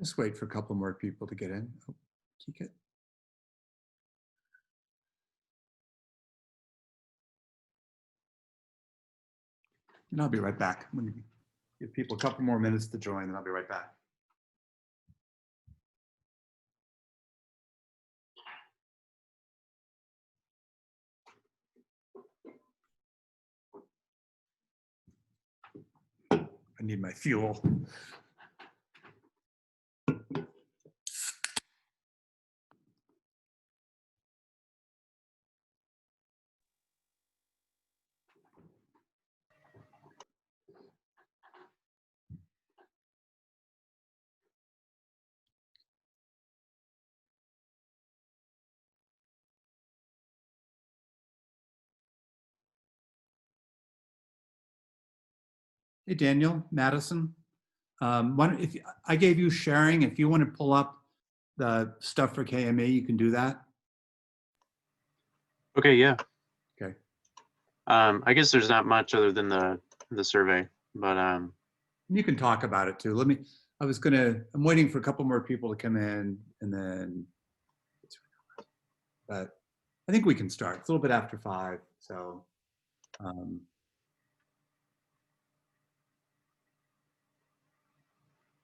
Just wait for a couple more people to get in. Oh, Kika. And I'll be right back. I'm going to give people a couple more minutes to join, and I'll be right back. I need my fuel. Hey, Daniel, Madison. If I gave you sharing, if you want to pull up the stuff for KME, you can do that. Okay, yeah. Okay. I guess there's not much other than the survey, but You can talk about it too. I'm waiting for a couple more people to come in, and then, but I think we can start. It's a little bit after 5, so.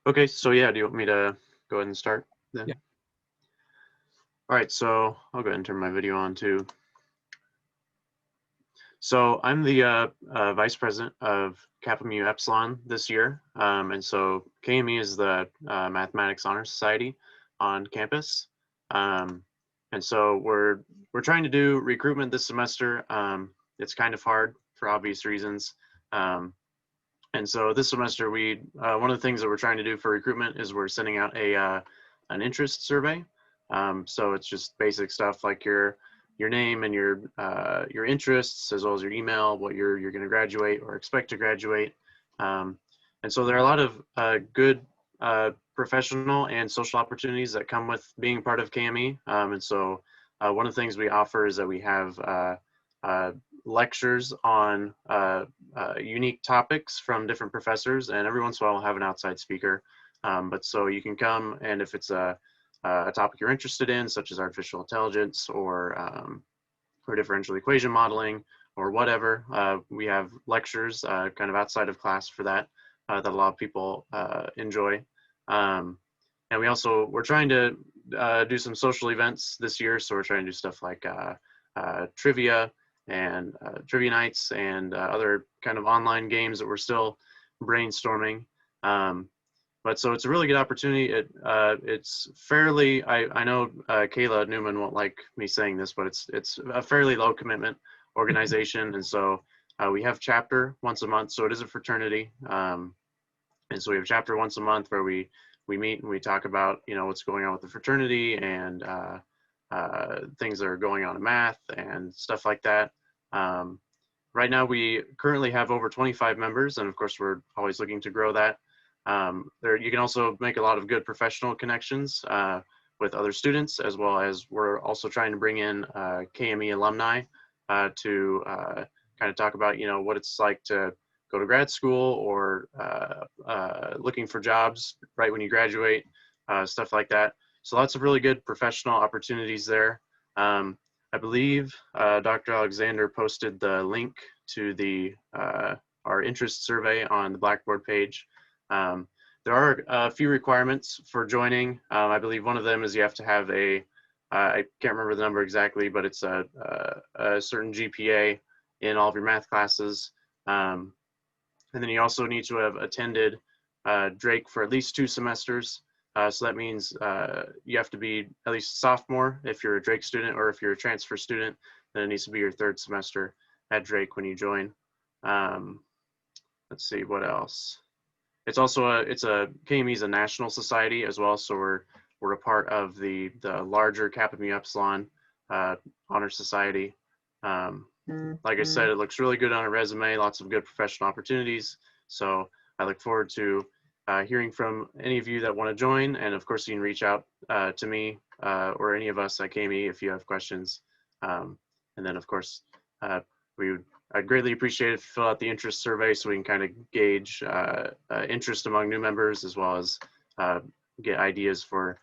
okay, so yeah, do you want me to go ahead and start then? Yeah. All right, so I'll go ahead and turn my video on too. So I'm the Vice President of Kappa Mu Epsilon this year, and so KME is the Mathematics Honor Society on campus, and so we're trying to do recruitment this semester. It's kind of hard for obvious reasons, and so this semester one of the things that we're trying to do for recruitment is we're sending out an interest survey. So it's just basic stuff like your name and your interests, as well as your email, what you're going to graduate or expect to graduate. And so there are a lot of good professional and social opportunities that come with being part of KME. And so one of the things we offer is that we have lectures on unique topics from different professors, and every once in a while we'll have an outside speaker. But so you can come, and if it's a topic you're interested in, such as artificial intelligence or differential equation modeling or whatever, we have lectures kind of outside of class for that that a lot of people enjoy. And we're trying to do some social events this year, so we're trying to do stuff like trivia and trivia nights and other kind of online games that we're still brainstorming. But so it's a really good opportunity. It's fairly, I know Kayla Newman won't like me saying this, but it's a fairly low commitment organization. And so we have chapter once a month, so it is a fraternity. And so we have chapter once a month where we meet and we talk about, what's going on with the fraternity and things that are going on in math and stuff like that. Right now we currently have over 25 members, and of course we're always looking to grow that. You can also make a lot of good professional connections with other students, as well as we're also trying to bring in KME alumni to kind of talk about, what it's like to go to grad school or looking for jobs right when you graduate, stuff like that. So lots of really good professional opportunities there. I believe Dr. Alexander posted the link to our interest survey on the Blackboard page. There are a few requirements for joining. I believe one of them is you have to have I can't remember the number exactly, but it's a certain GPA in all of your math classes. And then you also need to have attended Drake for at least 2 semesters. So that means you have to be at least a sophomore if you're a Drake student, or if you're a transfer student, then it needs to be your 3rd semester at Drake when you join. Let's see, what else? It's also KME is a national society as well, so we're a part of the larger Kappa Mu Epsilon Honor Society. Like I said, it looks really good on a resume, lots of good professional opportunities. So I look forward to hearing from any of you that want to join, and of course you can reach out to me or any of us at KME if you have questions. And then of course I'd greatly appreciate it if you fill out the interest survey so we can kind of gauge interest among new members, as well as get ideas for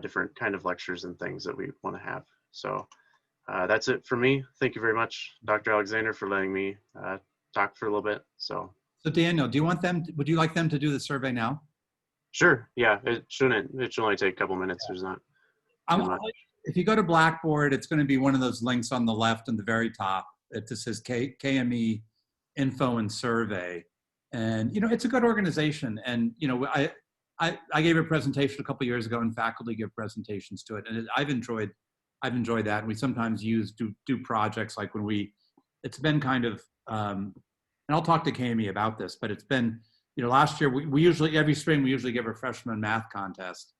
different kind of lectures and things that we want to have. So that's it for me. Thank you very much, Dr. Alexander, for letting me talk for a little bit. So Daniel, do you want them, would you like them to do the survey now? sure, yeah, it should only take a couple minutes. There's not too much. If you go to Blackboard, it's going to be one of those links on the left and the very top. It just says KME info and survey. And, you know, it's a good organization. And, you know, I gave a presentation a couple of years ago, and faculty give presentations to it. And I've enjoyed that. And we sometimes do projects like when it's been kind of, and I'll talk to KME about this, but it's been, you know, last year, we usually, every spring, we usually give a freshman math contest.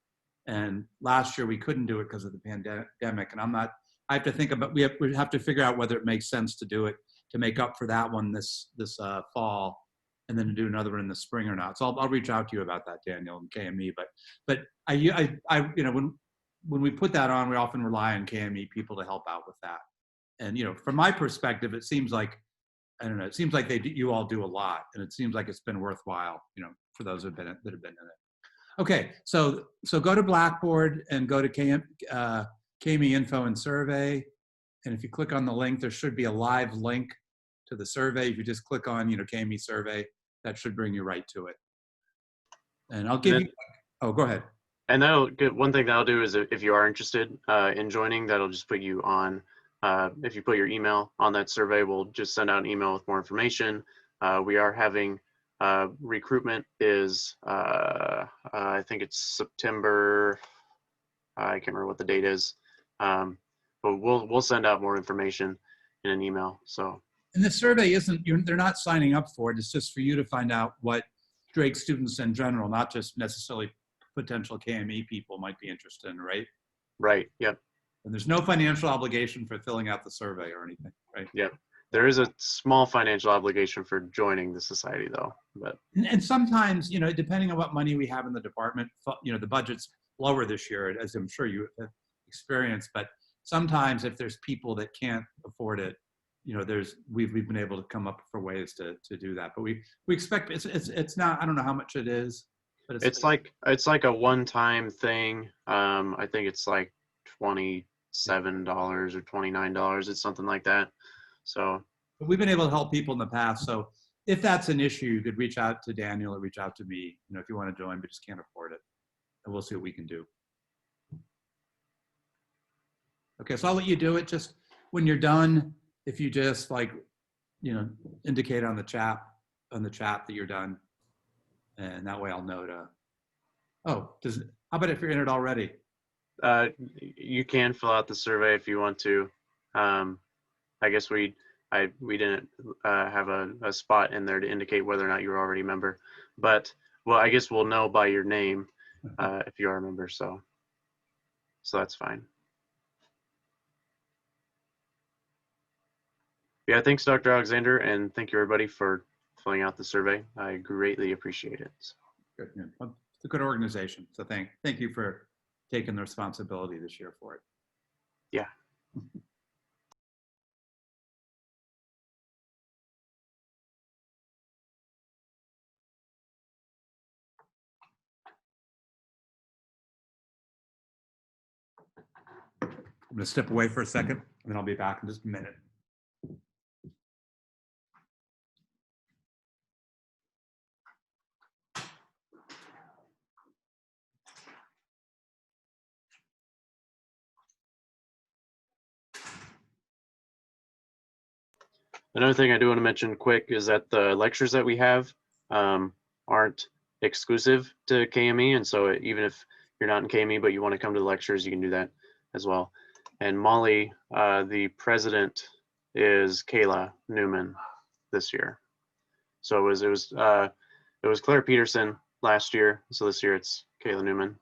And last year we couldn't do it because of the pandemic. And I have to think about, we have to figure out whether it makes sense to do it to make up for that one this fall, and then to do another one in the spring or not. So I'll reach out to you about that, Daniel, and KME. But I you know, when we put that on, we often rely on KME people to help out with that. And, you know, from my perspective, it seems like, I don't know, it seems like you all do a lot, and it seems like it's been worthwhile, you know, for those that have been in it. Okay, so go to Blackboard and go to KME info and survey. And if you click on the link, there should be a live link to the survey. If you just click on, you know, KME survey, that should bring you right to it. And I'll give you, oh, go ahead. And one thing that'll do is if you are interested in joining, that'll just put you on, if you put your email on that survey, we'll just send out an email with more information. We are having recruitment is I think it's September. I can't remember what the date is, but we'll send out more information in an email. So. And the survey they're not signing up for it. It's just for you to find out what Drake students in general, not just necessarily potential KME people, might be interested in, right? Right. Yep. And there's no financial obligation for filling out the survey or anything, right? Yep. There is a small financial obligation for joining the society, though. But and sometimes, you know, depending on what money we have in the department, you know, the budget's lower this year, as I'm sure you have experienced. But sometimes, if there's people that can't afford it, you know, we've been able to come up for ways to do that. But we expect it's not. I don't know how much it is, but it's like a one-time thing. I think it's like $27 or $29. It's something like that. So but we've been able to help people in the past. So if that's an issue, you could reach out to Daniel or reach out to me, you know, if you want to join, but just can't afford it. And we'll see what we can do. Okay, so I'll let you do it. Just when you're done, if you just like, you know, indicate on the chat that you're done. And that way I'll know to, how about if you're in it already? You can fill out the survey if you want to. I guess we didn't have a spot in there to indicate whether or not you were already a member, but well, I guess we'll know by your name if you are a member. So that's fine. Yeah, thanks, Dr. Alexander, and thank you everybody for filling out the survey. I greatly appreciate it. So. Good. Yeah. Well, it's a good organization. So thank you for taking the responsibility this year for it. Yeah. I'm going to step away for a second, and then I'll be back in just a minute. Another thing I do want to mention quick is that the lectures that we have aren't exclusive to KME, and so even if you're not in KME but you want to come to the lectures, you can do that as well. And Molly, the president, is Kayla Newman this year. So it was Claire Peterson last year, so this year it's Kayla Newman.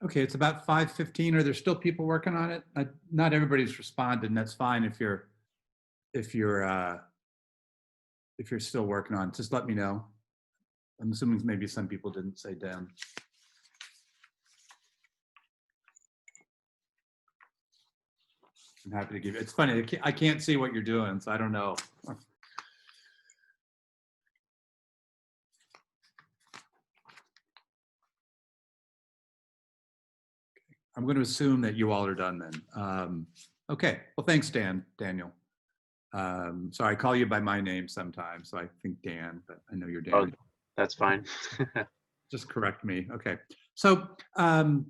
Okay, it's about 5:15. Are there still people working on it? Not everybody's responded, and that's fine if you're uh, if you're still working on it. Just let me know. I'm assuming maybe some people didn't say Dan. I'm happy to give you. It's funny. I can't see what you're doing, so I don't know. I'm going to assume that you all are done then. Okay. Well, thanks, Daniel. Sorry, I call you by my name sometimes, so I think Dan, but I know you're Oh, Dan. that's fine. Just correct me. Okay. So I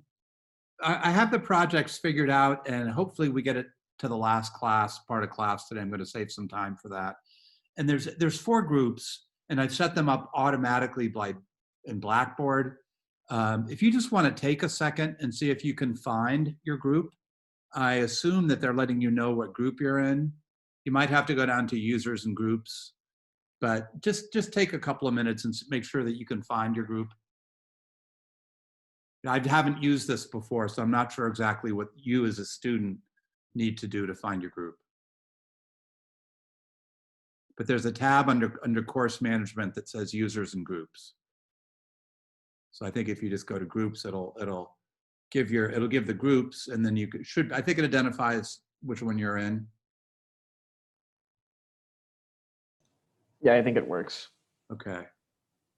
have the projects figured out, and hopefully we get it to the last part of class today. I'm going to save some time for that. And there's 4 groups, and I've set them up automatically in Blackboard. If you just want to take a second and see if you can find your group, I assume that they're letting you know what group you're in. You might have to go down to users and groups, but just take a couple of minutes and make sure that you can find your group. I haven't used this before, so I'm not sure exactly what you as a student need to do to find your group. But there's a tab under course management that says users and groups. So I think if you just go to groups, it'll give the groups, and then I think it identifies which one you're in. Yeah, I think it works. Okay.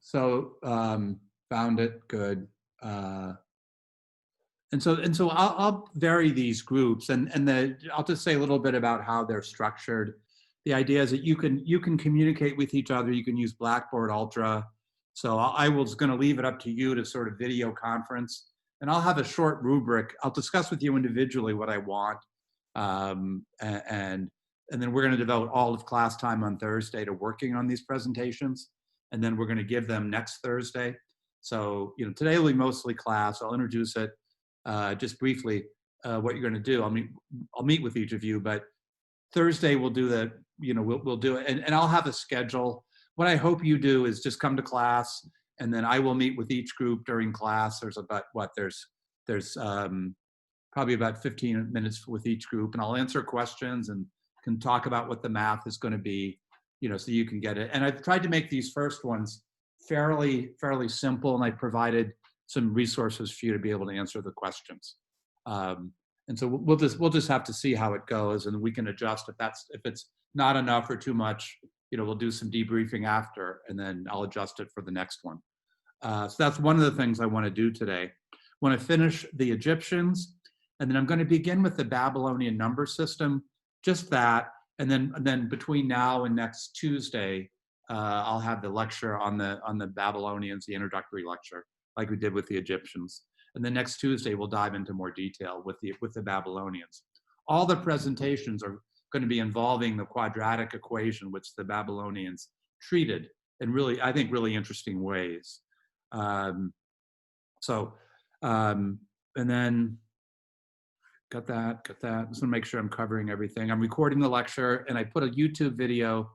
So found it, good. And so I'll vary these groups, and I'll just say a little bit about how they're structured. The idea is that you can communicate with each other. You can use Blackboard Ultra. So I was going to leave it up to you to sort of video conference, and I'll have a short rubric. I'll discuss with you individually what I want, and then we're going to devote all of class time on Thursday to working on these presentations, and then we're going to give them next Thursday. So today will be mostly class. I'll introduce it. Just briefly, what you're going to do. I'll meet with each of you, but Thursday we'll do we'll do it, and I'll have a schedule. What I hope you do is just come to class, and then I will meet with each group during class. There's probably about 15 minutes with each group, and I'll answer questions and can talk about what the math is going to be, so you can get it. And I've tried to make these first ones fairly simple, and I provided some resources for you to be able to answer the questions. And so we'll just have to see how it goes, and we can adjust if it's not enough or too much. We'll do some debriefing after, and then I'll adjust it for the next one. So that's one of the things I want to do today. I want to finish the Egyptians, and then I'm going to begin with the Babylonian number system, just that, and then between now and next Tuesday, I'll have the lecture on the Babylonians, the introductory lecture, like we did with the Egyptians. And then next Tuesday, we'll dive into more detail with the Babylonians. All the presentations are going to be involving the quadratic equation, which the Babylonians treated in I think, really interesting ways. And then got that. Just want to make sure I'm covering everything. I'm recording the lecture, and I put a YouTube video.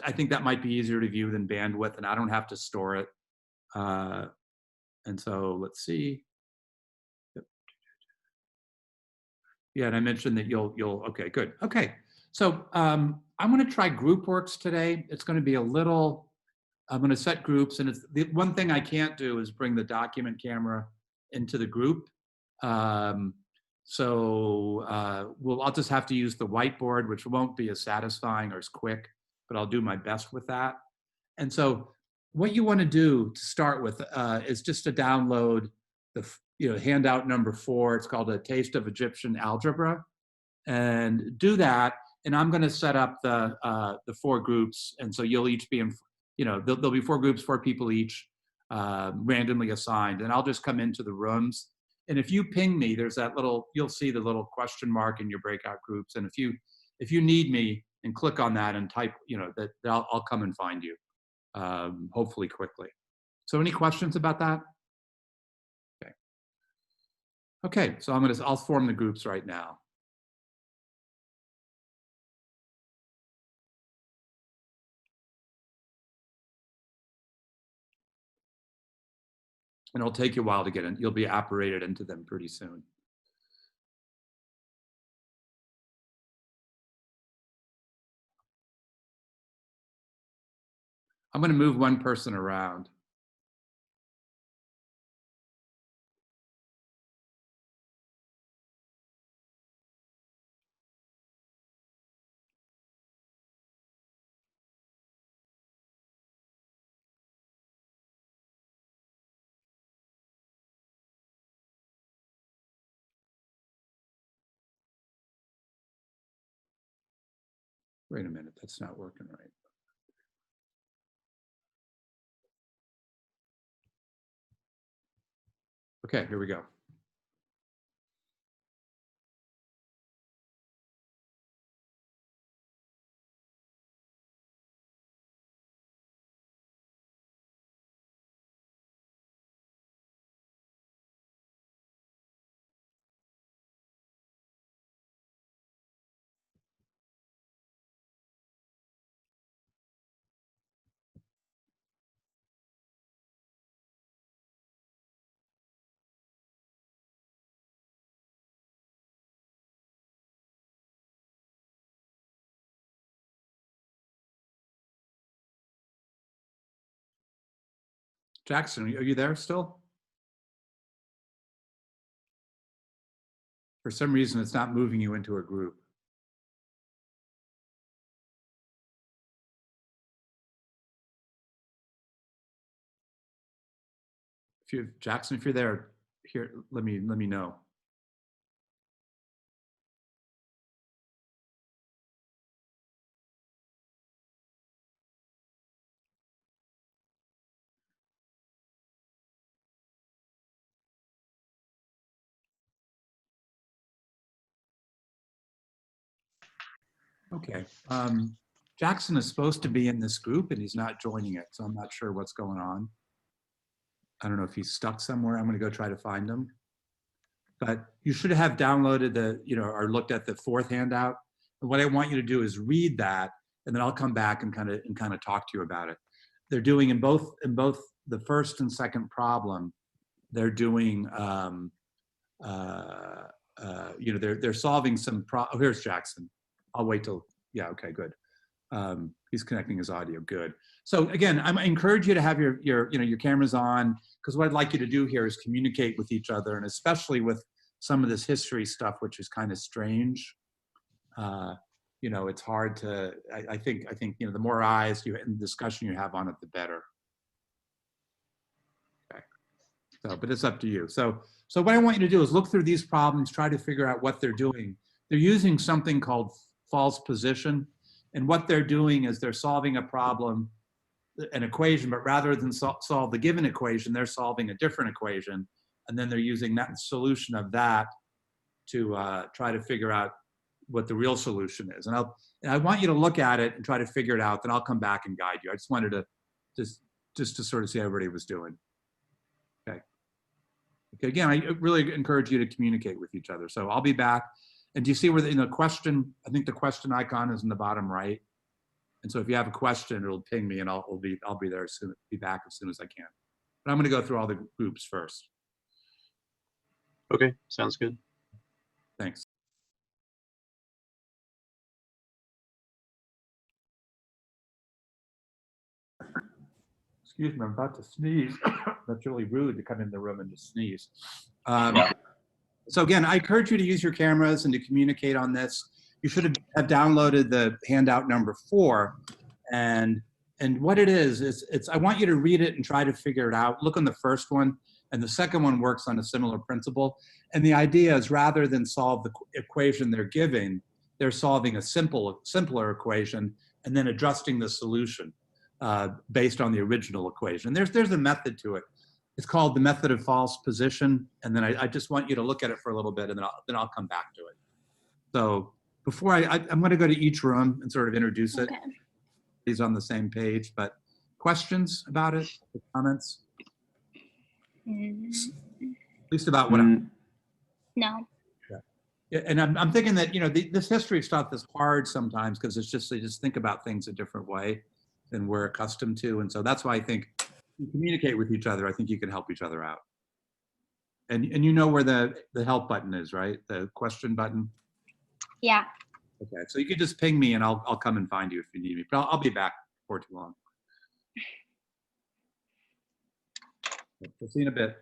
I think that might be easier to view than bandwidth, and I don't have to store it. And so let's see. Yep. Yeah, and I mentioned that okay, good. Okay, so I'm going to try GroupWorks today. It's going to be I'm going to set groups, and it's the one thing I can't do is bring the document camera into the group. I'll just have to use the whiteboard, which won't be as satisfying or as quick, but I'll do my best with that. And so what you want to do to start with is just to download the handout number 4. It's called A Taste of Egyptian Algebra, and do that. And I'm going to set up the 4 groups, and so you'll each be in. There'll be 4 groups, 4 people each, randomly assigned, and I'll just come into the rooms. And if you ping me, you'll see the little question mark in your breakout groups. And if you need me, and click on that and type, that I'll come and find you. Hopefully quickly. So any questions about that? Okay, so I'll form the groups right now. And it'll take you a while to get in. You'll be apparated into them pretty soon. I'm going to move one person around. Wait a minute, that's not working right. Okay, here we go. Jackson, are you there still? For some reason, it's not moving you into a group. Jackson, if you're there, here, let me know. Okay. Jackson is supposed to be in this group and he's not joining it, so I'm not sure what's going on. I don't know if he's stuck somewhere. I'm going to go try to find him. But you should have downloaded or looked at the fourth handout. And what I want you to do is read that, and then I'll come back and kind of talk to you about it. They're doing in both the first and second problem, they're doing they're solving some oh, here's Jackson. I'll wait till, yeah, okay, good. He's connecting his audio, good. So again, I encourage you to have your cameras on, because what I'd like you to do here is communicate with each other, and especially with some of this history stuff, which is kind of strange. It's hard to, I think, the more eyes and discussion you have on it, the better. Okay. So, but it's up to you. So what I want you to do is look through these problems, try to figure out what they're doing. They're using something called false position. And what they're doing is they're solving a problem, an equation, but rather than solve the given equation, they're solving a different equation. And then they're using that solution of that to try to figure out what the real solution is. And I want you to look at it and try to figure it out. Then I'll come back and guide you. I just wanted to just to sort of see how everybody was doing. Okay. Okay. Again, I really encourage you to communicate with each other. So I'll be back. And do you see where in the question, I think the question icon is in the bottom right. And so if you have a question, it'll ping me and I'll be there soon, be back as soon as I can. But I'm going to go through all the groups first. Okay, sounds good. Thanks. Excuse me, I'm about to sneeze. That's really rude to come in the room and just sneeze. So again, I encourage you to use your cameras and to communicate on this. You should have downloaded the handout number 4. And what it is I want you to read it and try to figure it out. Look on the first one, and the second one works on a similar principle. And the idea is rather than solve the equation they're giving, they're solving a simpler equation and then adjusting the solution based on the original equation. There's a method to it. It's called the method of false position. And then I just want you to look at it for a little bit, and then I'll come back to it. So before I'm going to go to each room and sort of introduce it. Okay. He's on the same page, but questions about it, comments? At least about what I'm. No. Yeah, and I'm thinking that, this history stuff is hard sometimes because it's just, they just think about things a different way than we're accustomed to. And so that's why I think, you communicate with each other, I think you can help each other out. And you know where the help button is, right? The question button. Yeah. Okay, so you can just ping me and I'll come and find you if you need me. But I'll be back before too long. We'll see you in a bit.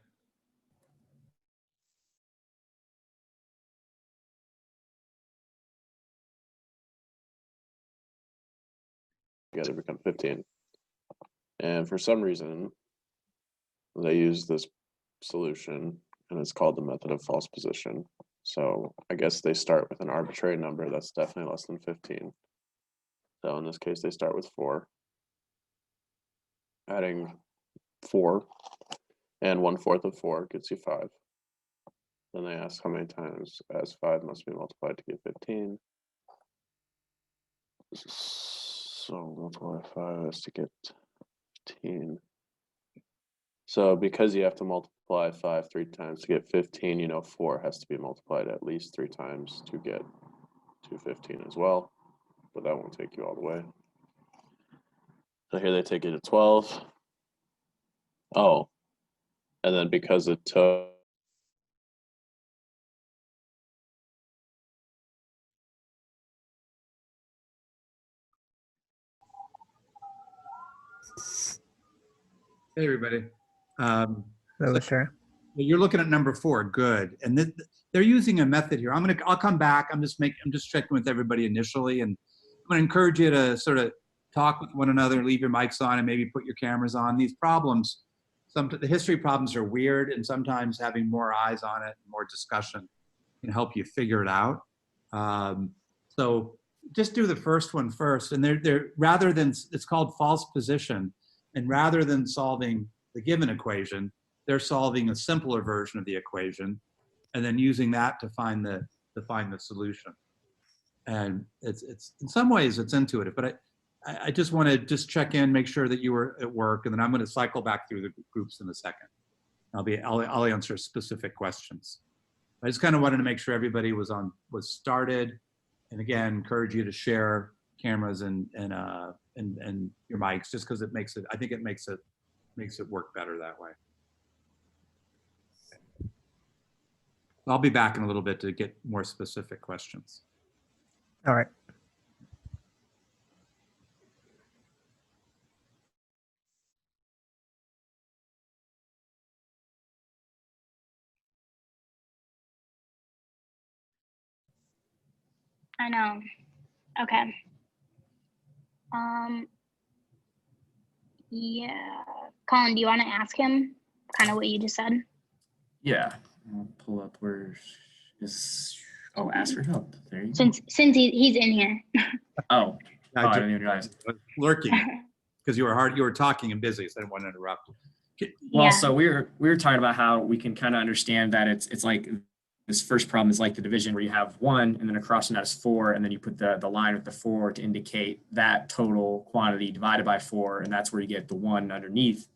Together become 15. And for some reason, they use this solution, and it's called the method of false position. So I guess they start with an arbitrary number that's definitely less than 15. So in this case, they start with 4. Adding 4 and 1/4 of 4 gets you 5. Then they ask how many times as 5 must be multiplied to get 15. So multiply 5 is to get 15. So because you have to multiply 5 3 times to get 15, you know 4 has to be multiplied at least 3 times to get to 15 as well. But that won't take you all the way. So here they take you to 12. Oh, and then because it took Hey, everybody. Hello, sir. You're looking at number 4. Good. And they're using a method here. I'll come back. I'm just checking with everybody initially, and I'm going to encourage you to sort of talk with one another, leave your mics on, and maybe put your cameras on. These problems, the history problems are weird, and sometimes having more eyes on it, more discussion, can help you figure it out. So just do the first one first, and they're rather than, it's called false position, and rather than solving the given equation, they're solving a simpler version of the equation, and then using that to find the solution. And it's in some ways it's intuitive, but I just want to check in, make sure that you were at work, and then I'm going to cycle back through the groups in a second. I'll answer specific questions. I just kind of wanted to make sure everybody was started, and again, encourage you to share cameras and your mics, just because I think it makes it work better that way. I'll be back in a little bit to get more specific questions. All right. I know. Okay. Yeah. Colin, do you want to ask him kind of what you just said? Yeah, I'll pull up where is. Oh, ask for help. There you go. Since he's in here. Oh, I I didn't even realize. was lurking because you were talking and busy, so I didn't want to interrupt. Well, Yeah. so we were talking about how we can kind of understand that it's like this first problem is like the division where you have 1 and then across from that is 4, and then you put the line with the 4 to indicate that total quantity divided by 4, and that's where you get the 1 underneath.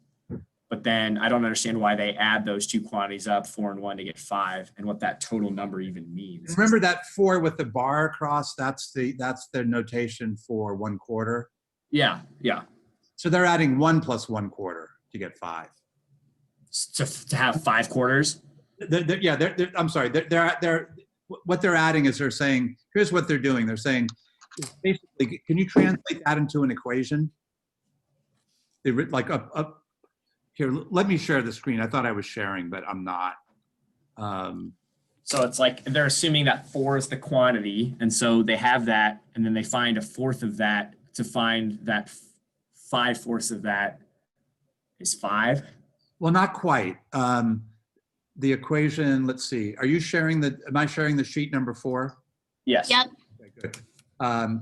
But then I don't understand why they add those 2 quantities up, 4 and 1, to get 5, and what that total number even means. Remember that 4 with the bar across? That's the notation for 1/4. Yeah. So they're adding 1 plus 1/4 to get 5. To have 5 quarters. I'm sorry. What they're adding is they're saying, here's what they're doing. They're saying, basically, can you translate that into an equation? Here, let me share the screen. I thought I was sharing, but I'm not. So it's like they're assuming that 4 is the quantity, and so they have that, and then they find 1/4 of that to find that 5/4 of that is 5. Well, not quite. The equation, let's see. Am I sharing the sheet number 4? Yes. Yep. Okay, good.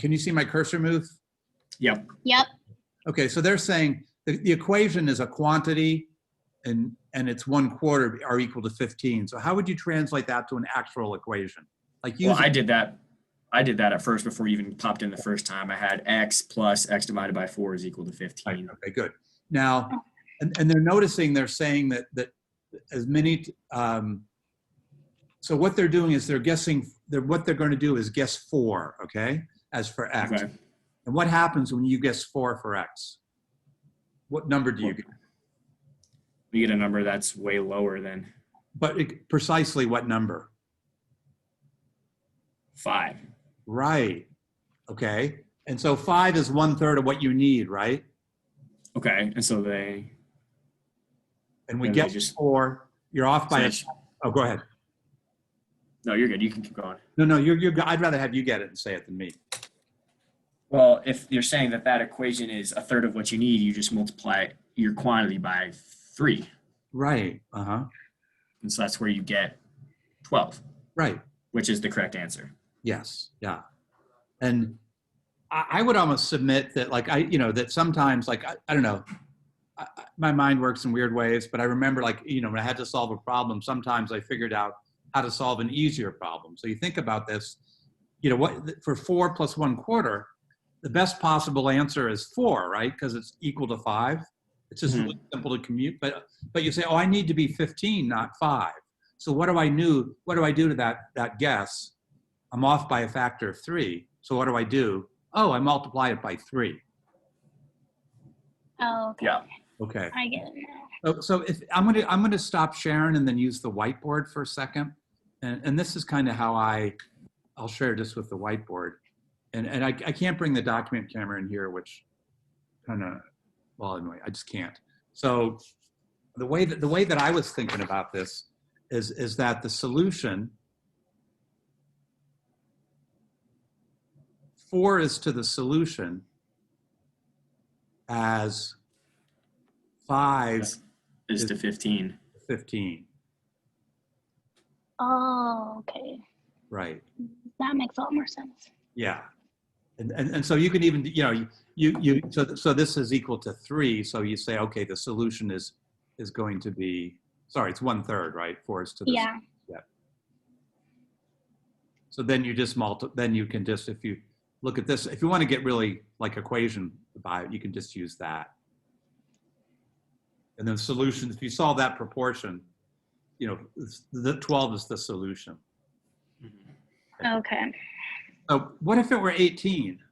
Can you see my cursor move? Yep. Yep. Okay, so they're saying the equation is a quantity and it's 1/4 are equal to 15. So how would you translate that to an actual equation? Like Well, I did that at first before you even popped in the first time. I had x plus x divided by 4 is equal to 15. Okay, good. Now, and they're saying that as many, so what they're doing is what they're going to do is guess 4, okay, as for x. Okay. And what happens when you guess 4 for x? What number do you get? We get a number that's way lower than But precisely what number? 5. Right. Okay. And so 5 is 1/3 of what you need, right? Okay, and so And we Then get they just- 4. You're off by a. so Oh, go ahead. no, you're good. You can keep going. No, you're good. I'd rather have you get it and say it than me. Well, if you're saying that equation is 1/3 of what you need, you just multiply your quantity by 3. Right. Uh-huh. And so that's where you get 12, Right. which is the correct answer. Yes. Yeah. And I would almost submit that, like, that sometimes, like, I don't know, my mind works in weird ways, but I remember, like, when I had to solve a problem, sometimes I figured out how to solve an easier problem. So you think about this, what for 4 + 1/4, the best possible answer is 4, right? Because it's equal to 5. It's just really simple to commute. But you say, oh, I need to be 15, not 5. So what do I do? What do I do to that guess? I'm off by a factor of 3. So what do I do? Oh, I multiply it by 3. Oh, okay. Yeah. Okay. I get it now. So if I'm gonna stop sharing and then use the whiteboard for a second. And this is kind of how I'll share this with the whiteboard. And I can't bring the document camera in here, which kind of, well, anyway, I just can't. So the way that I was thinking about this is that the solution 4 is to the solution as 5 Is to 15. 15. Oh, okay. Right. That makes a lot more sense. Yeah. And so you can even, so this is equal to 3. So you say, okay, the solution is going to be, sorry, it's 1/3, right? 4 is to the. Yeah. So then you just then you can just, if you look at this, if you want to get really like equation by it, you can just use that. And then solution, if you solve that proportion, the 12 is the solution. Okay. So what if it were 18?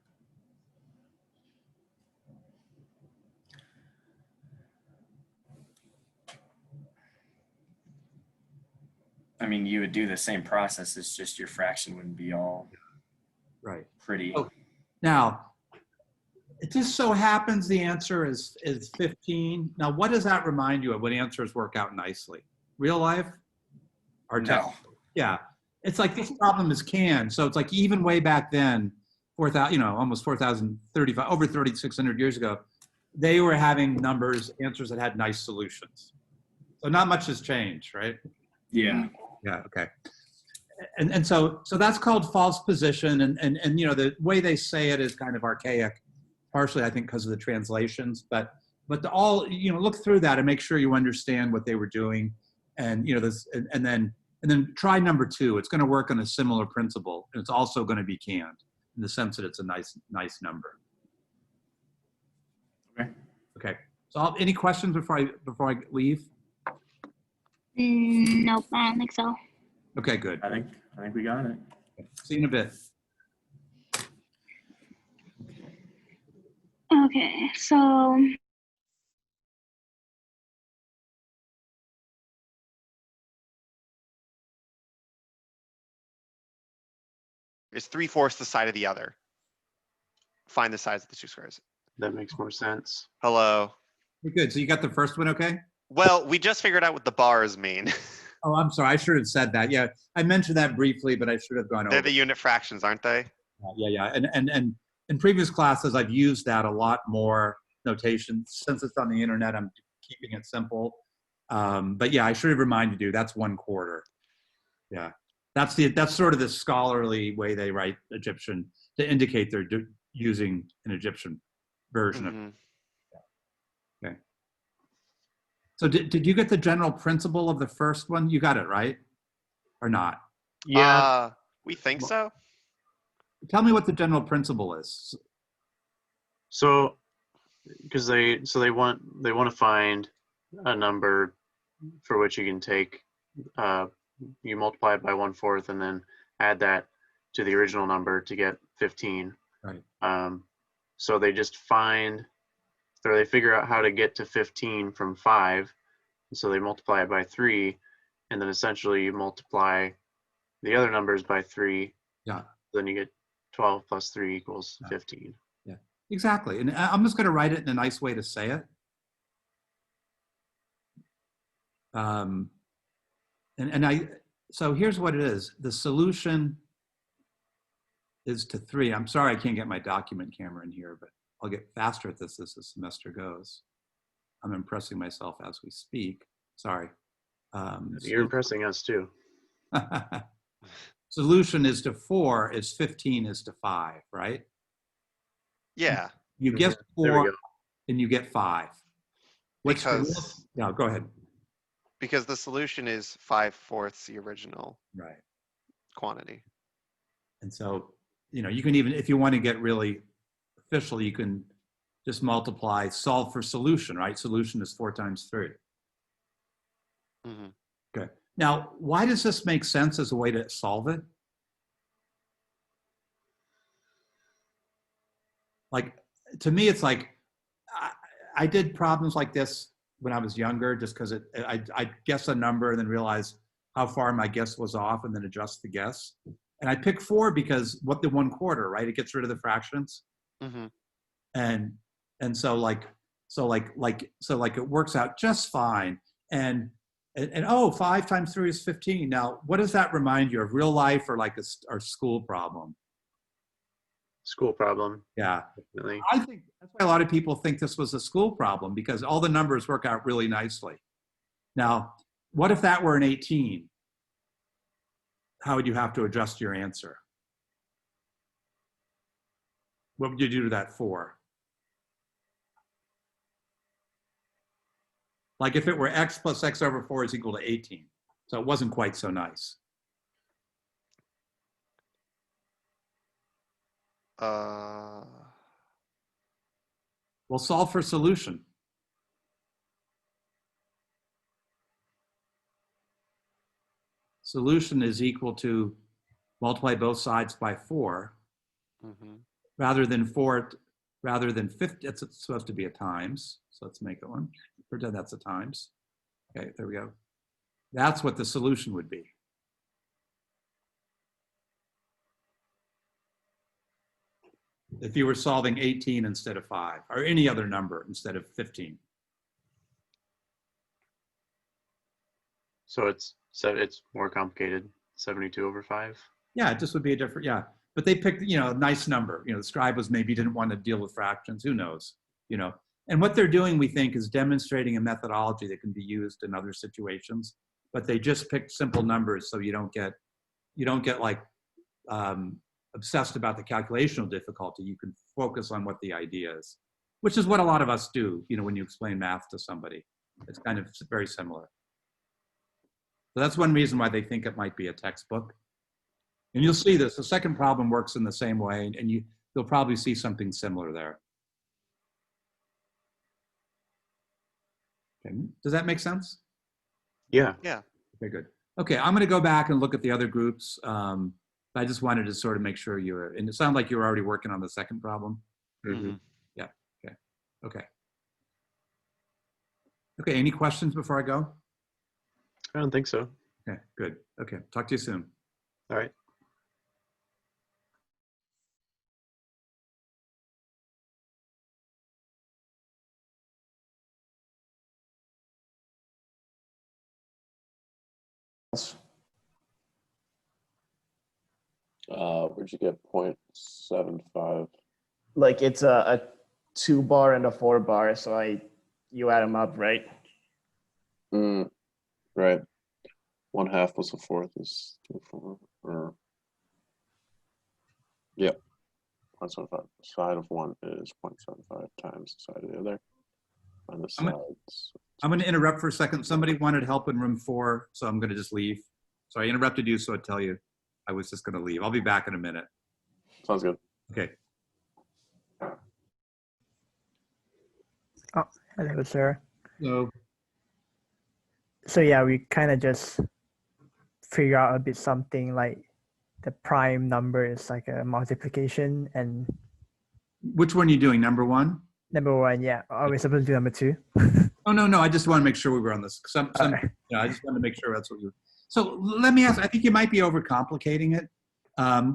I mean, you would do the same process. It's just your fraction wouldn't be all Right. pretty. Oh. Now, it just so happens the answer is 15. Now, what does that remind you of when answers work out nicely? Real life? Or No. Yeah. It's like this problem is canned. So it's like even way back then, 4,000, almost 4,035, over 3,600 years ago, they were having answers that had nice solutions. So not much has changed, right? Yeah. Yeah, okay. And so that's called false position. And the way they say it is kind of archaic, partially, I think, because of the translations. But look through that and make sure you understand what they were doing. And, and then try number 2. It's going to work on a similar principle. And it's also going to be canned in the sense that it's a nice number. Okay. Okay. So any questions before I leave? Nope, I don't think so. Okay, good. I think we got it. See you in a bit. Okay, so is 3/4 the side of the other. Find the sides of the two squares. That makes more sense. Hello. You're good. So you got the first one, okay? Well, we just figured out what the bars mean. Oh, I'm sorry. I should have said that. Yeah, I mentioned that briefly, but I should have gone They're over. the unit fractions, aren't they? Yeah. And in previous classes, I've used that a lot more notation. Since it's on the internet, I'm keeping it simple. But yeah, I should have reminded you. That's 1/4. Yeah, that's sort of the scholarly way they write Egyptian to indicate they're using an Egyptian version of. Mhm. Okay. So did you get the general principle of the first one? You got it right, or not? Yeah. We think so. Tell me what the general principle is. So, because they want to find a number for which you can take, you multiply it by 1/4 and then add that to the original number to get 15. Right. So they just they figure out how to get to 15 from 5, So they multiply it by 3, and then essentially you multiply the other numbers by 3. Yeah. Then you get 12 plus 3 equals Yeah. 15. Exactly. And I'm just going to write it in a nice way to say it. So here's what it is. The solution is to 3. I'm sorry I can't get my document camera in here, but I'll get faster at this as the semester goes. I'm impressing myself as we speak. Sorry. You're impressing us too. Solution is to 4 is 15 is to 5, right? Yeah, You guess There we 4 go. and you get 5. What's the real- because yeah, go ahead. because the solution is 5/4 the original Right. quantity. And so, you can even, if you want to get really official, you can just multiply, solve for solution, right? Solution is 4 times 3. Mhm. Okay. Now, why does this make sense as a way to solve it? Like, to me, it's like, I did problems like this when I was younger, just because I guess a number and then realize how far my guess was off and then adjust the guess. And I pick 4 because what the 1/4, right? It gets rid of the fractions. Mhm. And so it works out just fine. And oh, 5 times 3 is 15. Now, what does that remind you of, real life or like our school problem? School problem, Yeah. definitely. I think that's why a lot of people think this was a school problem, because all the numbers work out really nicely. Now, what if that were an 18? How would you have to adjust your answer? What would you do to that 4? Like if it were x plus x over 4 is equal to 18. So it wasn't quite so nice. Well, solve for solution. Solution is equal to multiply both sides by 4 Mhm. rather than 50. It's supposed to be a times. So let's make it one. Pretend that's a times. Okay, there we go. That's what the solution would be. If you were solving 18 instead of 5, or any other number instead of 15. So it's more complicated. 72 over 5. Yeah, it just would be a different, yeah. But they picked, a nice number. The scribe was maybe didn't want to deal with fractions. Who knows? And what they're doing, we think, is demonstrating a methodology that can be used in other situations. But they just picked simple numbers, so you don't get like obsessed about the calculational difficulty. You can focus on what the idea is, which is what a lot of us do. When you explain math to somebody, it's kind of very similar. So that's one reason why they think it might be a textbook. And you'll see this. The second problem works in the same way, and you'll probably see something similar there. Okay. Does that make sense? Yeah. Yeah. Okay, good. Okay, I'm going to go back and look at the other groups. I just wanted to sort of make sure you were, and it sounded like you were already working on the second problem. Mhm. Yeah, okay, okay. Okay, any questions before I go? I don't think so. Okay, good. Okay, talk to you soon. All right. Where'd you get 0.75? Like it's a 2 bar and a 4 bar, so you add them up, right? Right. 1/2 plus 1/4 is 2/4. Or yep. 0.75. Side of one is 0.75 times the side of the other. On the sides. I'm going to interrupt for a second. Somebody wanted help in room 4, so I'm going to just leave. So I interrupted you, so I tell you I was just going to leave. I'll be back in a minute. Sounds good. Okay. Oh, hello, sir. So So yeah, we kind of just figure out a bit something like the prime number is like a multiplication, and which one are you doing? Number 1? number 1, yeah. Are we supposed to do number 2? Oh, no, I just want to make sure we were on this. Alright. I just wanted to make sure that's what you. So let me ask, I think you might be overcomplicating it.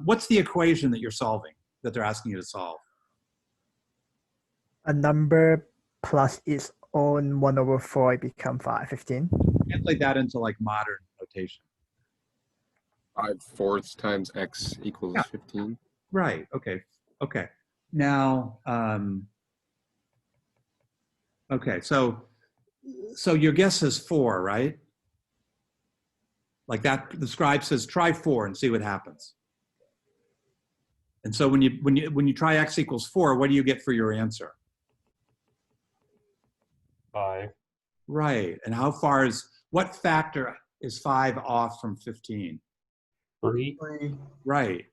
What's the equation that you're solving, that they're asking you to solve? A number plus its own 1/4, it become 15. Translate that into like modern notation. 5/4 times x equals Yeah. 15. Right, okay. Now, okay, so your guess is 4, right? Like that, the scribe says, try 4 and see what happens. And so when you try x equals 4, what do you get for your answer? 5. Right, and what factor is 5 off from 15? 3. Right.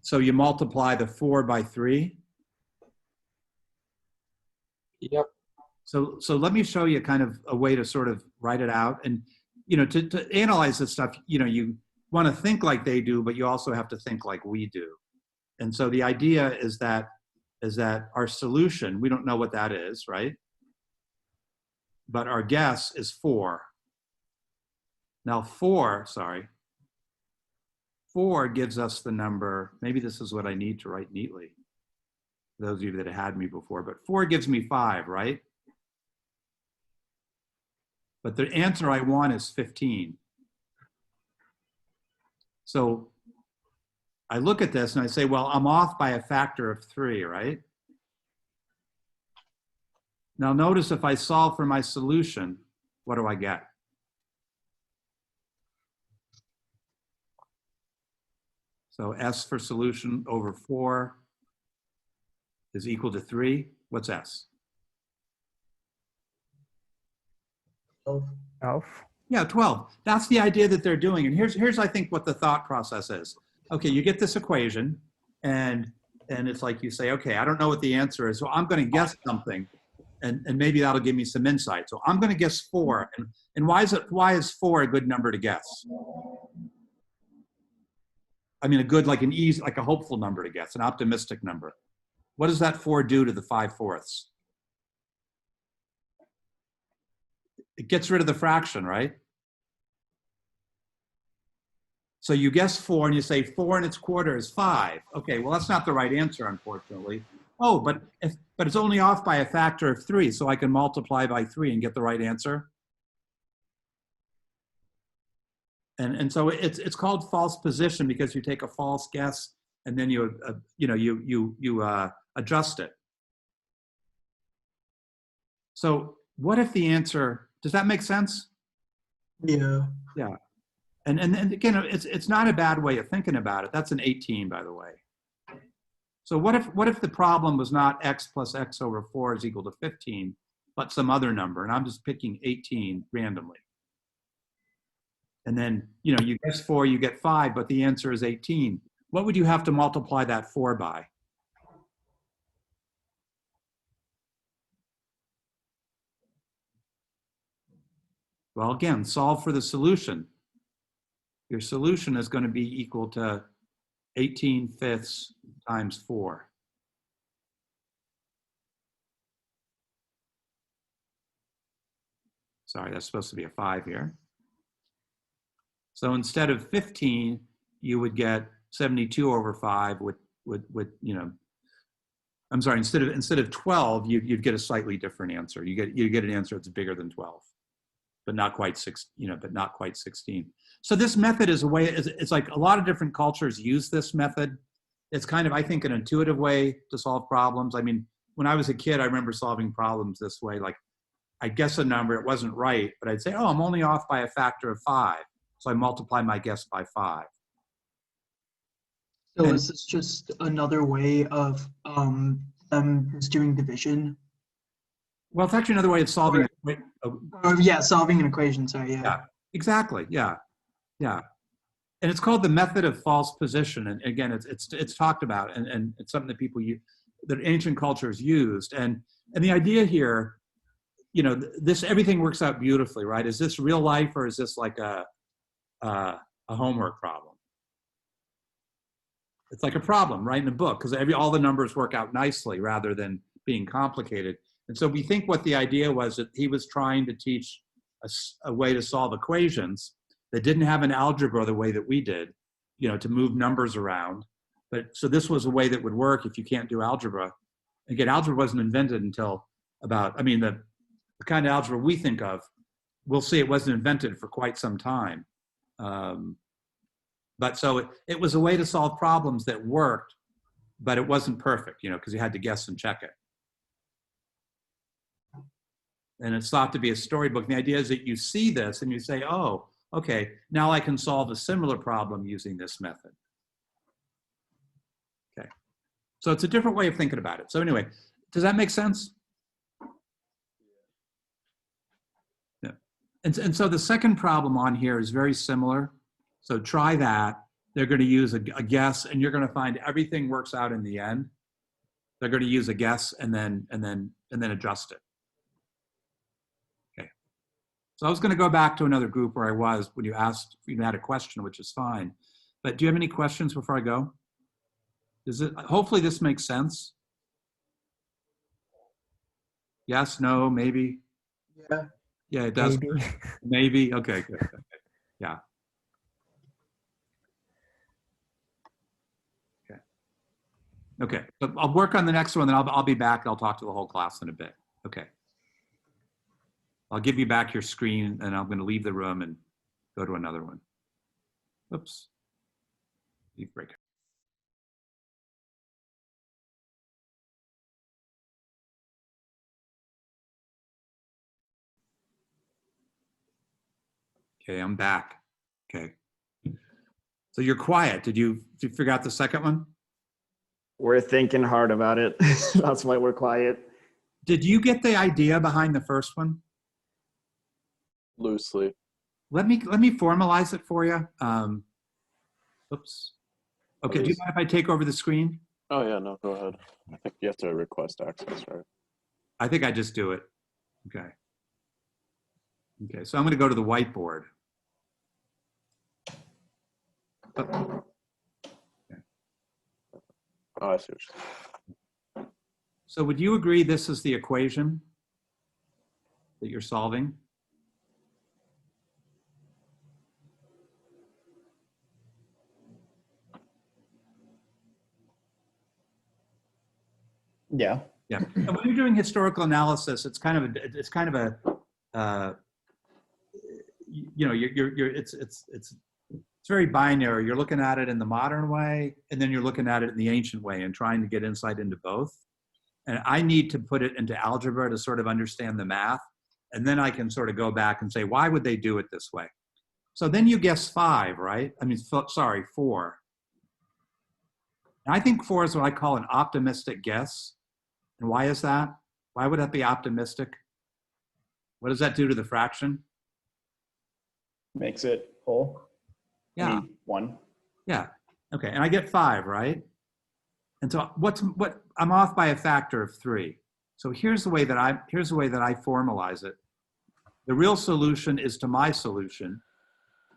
So you multiply the 4 by 3? Yep. So let me show you kind of a way to sort of write it out. And, to analyze this stuff, you want to think like they do, but you also have to think like we do. And so the idea is that our solution, we don't know what that is, right? But our guess is 4. Now 4 gives us the number, maybe this is what I need to write neatly, those of you that had me before, but 4 gives me 5, right? But the answer I want is 15. So I look at this and I say, well, I'm off by a factor of 3, right? Now notice if I solve for my solution, what do I get? So S for solution over 4 is equal to 3. What's S? 12. Yeah, 12. That's the idea that they're doing. And here's I think what the thought process is. Okay, you get this equation and it's like you say, okay, I don't know what the answer is, so I'm going to guess something and maybe that'll give me some insight. So I'm going to guess 4. And why is 4 a good number to guess? I mean, like a hopeful number to guess, an optimistic number. What does that 4 do to the 5/4? It gets rid of the fraction, right? So you guess 4 and you say 4 1/4 is 5. Okay, well, that's not the right answer, unfortunately. Oh, but it's only off by a factor of 3, so I can multiply by 3 and get the right answer. And so it's called false position because you take a false guess and then you adjust it. So what if the answer, does that make sense? Yeah. Yeah. And again, it's not a bad way of thinking about it. That's an 18, by the way. So what if the problem was not x plus x over 4 is equal to 15, but some other number, and I'm just picking 18 randomly. And then, you guess 4, you get 5, but the answer is 18. What would you have to multiply that 4 by? Well, again, solve for the solution. Your solution is going to be equal to 18/5 times 4. Sorry, that's supposed to be a 5 here. So instead of 15, you would get 72 over 5 with I'm sorry, instead of 12, you'd get a slightly different answer. You get an answer that's bigger than 12, but not quite 16. So this method is a way, it's like a lot of different cultures use this method. It's kind of, I think, an intuitive way to solve problems. I mean, when I was a kid, I remember solving problems this way. Like, I'd guess a number, it wasn't right, but I'd say, oh, I'm only off by a factor of 5. So I multiply my guess by 5. So is this just another way of them just doing division? Well, it's actually another way of solving. Yeah, solving an equation. Sorry. Yeah, exactly. Yeah. And it's called the method of false position. And again, it's talked about, and it's something that that ancient cultures used. And the idea here, everything works out beautifully, right? Is this real life or is this like a homework problem? It's like a problem, right, in a book, because all the numbers work out nicely rather than being complicated. And so we think what the idea was that he was trying to teach a way to solve equations that didn't have an algebra the way that we did, you know, to move numbers around. But so this was a way that would work if you can't do algebra. Again, algebra wasn't invented until about, I mean, the kind of algebra we think of, we'll see it wasn't invented for quite some time. But so it was a way to solve problems that worked, but it wasn't perfect, you know, because you had to guess and check it. And it's thought to be a storybook. And the idea is that you see this and you say, oh, okay, now I can solve a similar problem using this method. Okay. So it's a different way of thinking about it. So anyway, does that make sense? Yeah. And so the second problem on here is very similar. So try that. They're going to use a guess, and you're going to find everything works out in the end. They're going to use a guess and then adjust it. Okay. So I was going to go back to another group where I was when you asked, you had a question, which is fine. But do you have any questions before I go? Hopefully this makes sense. Yes, no, maybe. Yeah. Yeah, it does. Maybe. Maybe. Okay, good. Okay. Yeah. Okay. Okay. So I'll work on the next one, then I'll be back. I'll talk to the whole class in a bit. Okay. I'll give you back your screen, and I'm going to leave the room and go to another one. Oops. Leave break. Okay, I'm back. Okay. So you're quiet. Did you figure out the second one? We're thinking hard about it. That's why we're quiet. Did you get the idea behind the first one? Loosely. Let me formalize it for you. Oops. Okay, do you mind if I take over the screen? Oh yeah, no, go ahead. I think you have to request access, right? I think I just do it. Okay. Okay, so I'm going to go to the whiteboard. Oh, I see what you're saying. So would you agree this is the equation that you're solving? Yeah. Yeah. And when you're doing historical analysis, it's kind of a you know, it's very binary. You're looking at it in the modern way, and then you're looking at it in the ancient way and trying to get insight into both. And I need to put it into algebra to sort of understand the math. And then I can sort of go back and say, why would they do it this way? So then you guess 5, right? I mean, sorry, 4. And I think 4 is what I call an optimistic guess. And why is that? Why would that be optimistic? What does that do to the fraction? Makes it whole. Yeah. I mean, 1. Yeah. Okay. And I get 5, right? And so I'm off by a factor of 3. So here's the way that I formalize it. The real solution is to my solution,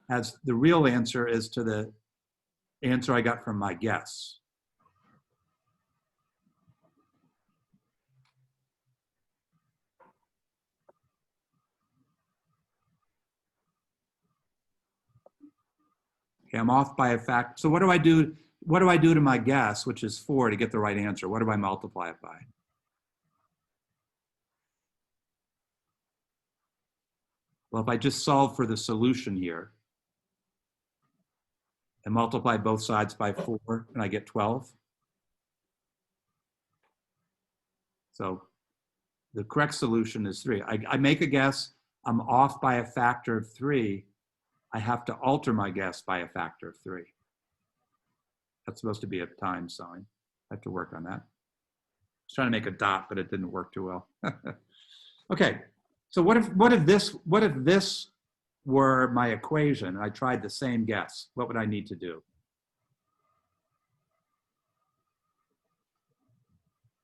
as the real answer is to the answer I got from my guess. Okay, I'm off by a factor. So what do I do? What do I do to my guess, which is 4, to get the right answer? What do I multiply it by? Well, if I just solve for the solution here and multiply both sides by 4, and I get 12. So the correct solution is 3. I make a guess, I'm off by a factor of 3. I have to alter my guess by a factor of 3. That's supposed to be a times sign. I have to work on that. I was trying to make a dot, but it didn't work too well. Okay, so what if this were my equation and I tried the same guess? What would I need to do?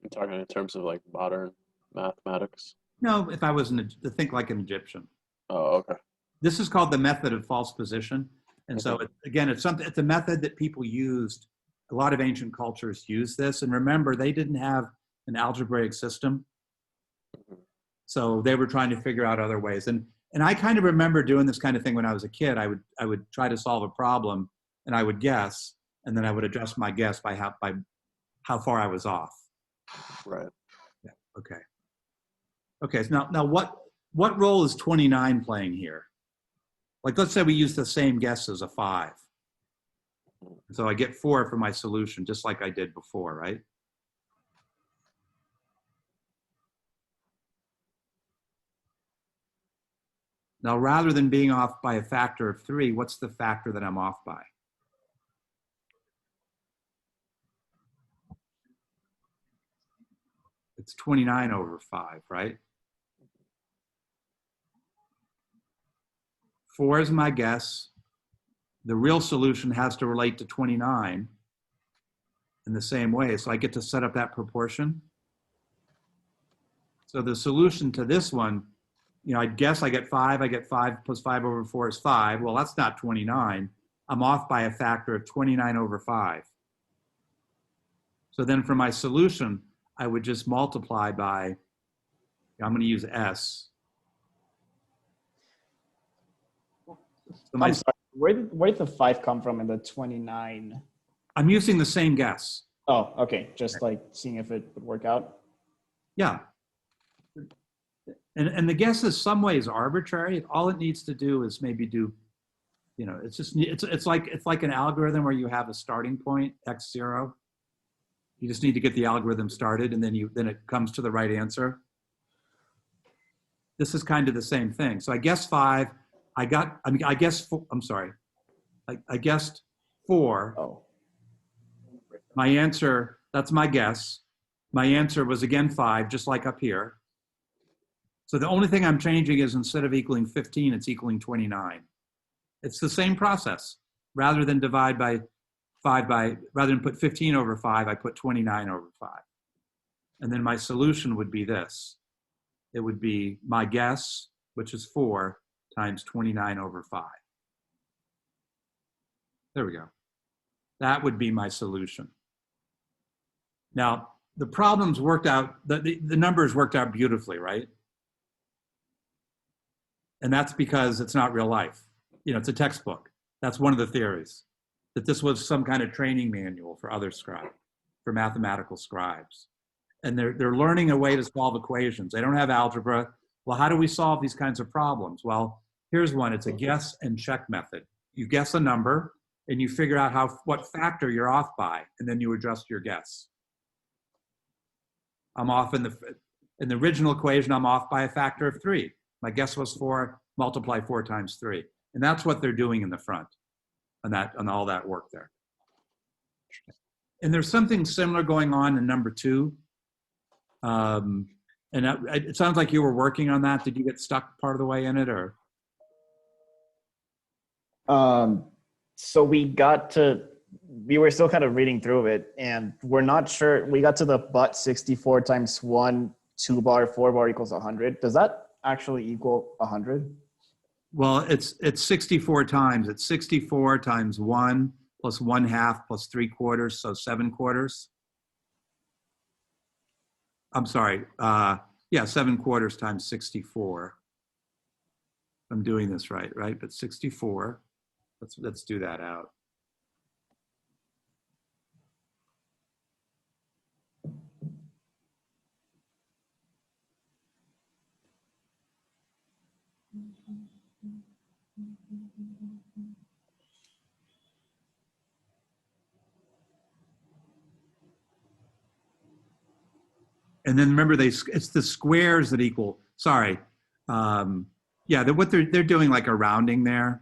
You're talking in terms of like modern mathematics? No, if I was to think like an Egyptian. Oh, okay. This is called the method of false position. And so again, it's a method that people used. A lot of ancient cultures used this. And remember, they didn't have an algebraic system. So they were trying to figure out other ways. And I kind of remember doing this kind of thing when I was a kid. I would try to solve a problem and I would guess, and then I would adjust my guess by how far I was off. Right. Yeah. Okay. Okay. So now what role is 29 playing here? Like, let's say we use the same guess as a 5. So I get 4 for my solution, just like I did before, right? Now, rather than being off by a factor of 3, what's the factor that I'm off by? It's 29 over 5, right? 4 is my guess. The real solution has to relate to 29 in the same way. So I get to set up that proportion. So the solution to this one, I guess I get 5. I get 5 plus 5 over 4 is 5. Well, that's not 29. I'm off by a factor of 29 over 5. So then for my solution, I would just multiply by, I'm going to use S. So I'm sorry, where did the 5 come from in the 29? I'm using the same guess. Oh, okay. Just like seeing if it would work out. Yeah. And the guess is some ways arbitrary. All it needs to do is maybe do, it's like an algorithm where you have a starting point, x0. You just need to get the algorithm started, and then it comes to the right answer. This is kind of the same thing. So I guessed 5. I guessed 4. I'm sorry. I guessed 4. Oh. My answer, that's my guess. My answer was again 5, just like up here. So the only thing I'm changing is instead of equaling 15, it's equaling 29. It's the same process. Rather than divide by 5 rather than put 15 over 5, I put 29 over 5. And then my solution would be this. It would be my guess, which is 4, times 29 over 5. There we go. That would be my solution. Now, the problems worked out, the numbers worked out beautifully, right? And that's because it's not real life. It's a textbook. That's one of the theories, that this was some kind of training manual for other scribes, for mathematical scribes. And they're learning a way to solve equations. They don't have algebra. Well, how do we solve these kinds of problems? Well, here's one. It's a guess and check method. You guess a number and you figure out what factor you're off by, and then you adjust your guess. I'm off in the original equation, I'm off by a factor of 3. My guess was 4, multiply 4 times 3. And that's what they're doing in the front on all that work there. And there's something similar going on in number 2. And it sounds like you were working on that. Did you get stuck part of the way in it, or? So we were still kind of reading through it, and we're not sure. We got to the but 64 times 1, 2 bar, 4 bar equals 100. Does that actually equal 100? Well, it's 64 times. It's 64 times 1 plus 1/2 plus 3/4, so 7/4. I'm sorry. 7/4 times 64. I'm doing this right? But 64. Let's do that out. And then remember, it's the squares that equal. Sorry, what they're doing, like a rounding there.